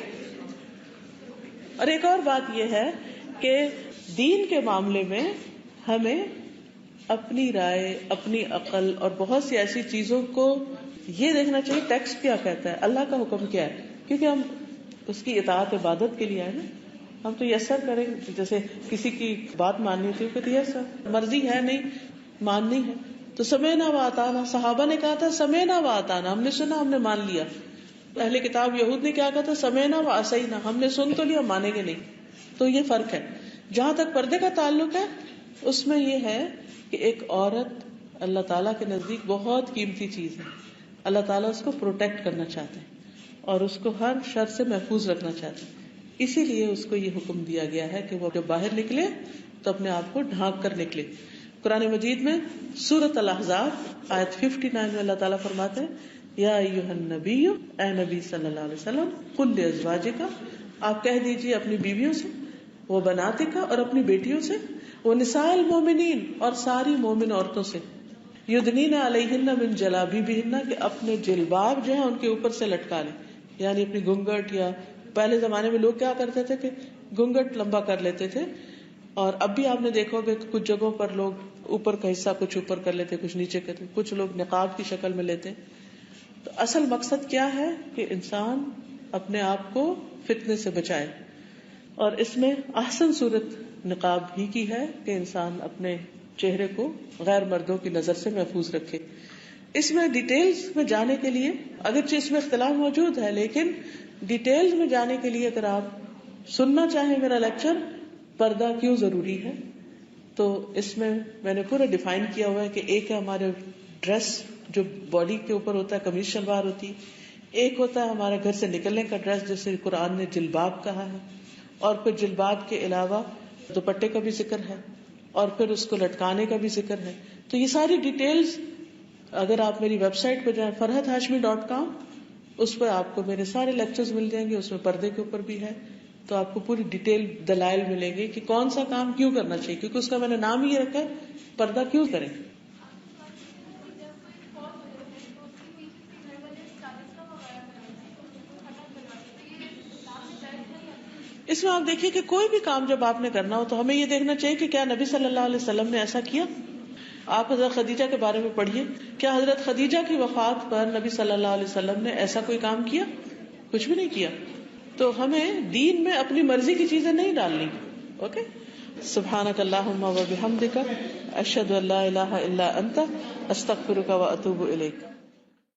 اور ایک اور بات یہ ہے کہ دین کے معاملے میں ہمیں اپنی رائے، اپنی عقل اور بہت سی ایسی چیزوں کو یہ دیکھنا چاہیے ٹیکسٹ کیا کہتا ہے، اللہ کا حکم کیا ہے، کیونکہ ہم اس کی اطاعت عبادت کے لیے آئے نا. ہم تو یس سر کریں، جیسے کسی کی بات ماننی ہوتی ہے کہ یس سر مرضی ہے نہیں ماننی ہے تو سمعنا و اطعنا. صحابہ نے کہا تھا سمعنا و اطعنا، ہم نے سنا، ہم نے مان لیا. اہل کتاب یہود نے کیا کہا تھا؟ سمعنا و عصینا، ہم نے سن تو لیا، مانیں گے نہیں. تو یہ فرق ہے. جہاں تک پردے کا تعلق ہے اس میں یہ ہے کہ ایک عورت اللہ تعالیٰ کے نزدیک بہت قیمتی چیز ہے. اللہ تعالیٰ اس کو پروٹیکٹ کرنا چاہتے ہیں اور اس کو ہر شر سے محفوظ رکھنا چاہتے ہیں. اسی لیے اس کو یہ حکم دیا گیا ہے کہ وہ جب باہر نکلے تو اپنے آپ کو ڈھانک کر نکلے. قرآن مجید میں سورۃ الاحزاب آیت 59 میں اللہ تعالیٰ فرماتے ہیں یا ایھا النبی، اے نبی صلی اللہ علیہ وسلم، قل لازواجک، آپ کہہ دیجیے اپنی بیویوں سے، وہ بناتک، اور اپنی بیٹیوں سے، وہ نساء المومنین، اور ساری مومن عورتوں سے، یدنین علیہن من جلابیبہن، کہ اپنے جلباب جو ہے ان کے اوپر سے لٹکا لیں، یعنی اپنی گھونگھٹ. یا پہلے زمانے میں لوگ کیا کرتے تھے کہ گھونگھٹ لمبا کر لیتے تھے، اور اب بھی آپ نے دیکھا ہوگا کہ کچھ جگہوں پر لوگ اوپر کا حصہ کچھ اوپر کر لیتے، کچھ نیچے کرتے، کچھ لوگ نقاب کی شکل میں لیتے. تو اصل مقصد کیا ہے کہ انسان اپنے آپ کو فتنے سے بچائے، اور اس میں احسن صورت نقاب ہی کی ہے کہ انسان اپنے چہرے کو غیر مردوں کی نظر سے محفوظ رکھے. اس میں ڈیٹیلز میں جانے کے لیے اگرچہ اس میں اختلاف موجود ہے، لیکن ڈیٹیلز میں جانے کے لیے اگر آپ سننا چاہیں میرا لیکچر پردہ کیوں ضروری ہے، تو اس میں نے پورا ڈیفائن کیا ہوا ہے کہ ایک ہے ہمارے ڈریس جو باڈی کے اوپر ہوتا ہے، قمیص شلوار ہوتی ہے، ایک ہوتا ہے ہمارا گھر سے نکلنے کا ڈریس جیسے قرآن نے جلباب کہا ہے، اور پھر جلباب کے علاوہ دوپٹے کا بھی ذکر ہے، اور پھر اس کو لٹکانے کا بھی ذکر ہے. تو یہ ساری ڈیٹیلز اگر آپ میری ویب سائٹ پہ جائیں farhathashmi.com، اس پہ آپ کو میرے سارے لیکچرز مل جائیں گے، اس میں پردے کے اوپر بھی ہے، تو آپ کو پوری ڈیٹیل دلائل ملیں گے کہ کون سا کام کیوں کرنا چاہیے، کیونکہ اس کا میں نے نام ہی رکھا ہے پردہ کیوں کریں. اس میں آپ دیکھیے کہ کوئی بھی کام جب آپ نے کرنا ہو تو ہمیں یہ دیکھنا چاہیے کہ کیا نبی صلی اللہ علیہ وسلم نے ایسا کیا. آپ حضرت خدیجہ کے بارے میں پڑھیے، کیا حضرت خدیجہ کی وفات پر نبی صلی اللہ علیہ وسلم نے ایسا کوئی کام کیا؟ کچھ بھی نہیں کیا. تو ہمیں دین میں اپنی مرضی کی چیزیں نہیں ڈالنی. اوکے، سبحانک اللہم و بحمدک، اشہد ان لا الہ الا انت، استغفرک و اتوب الیک.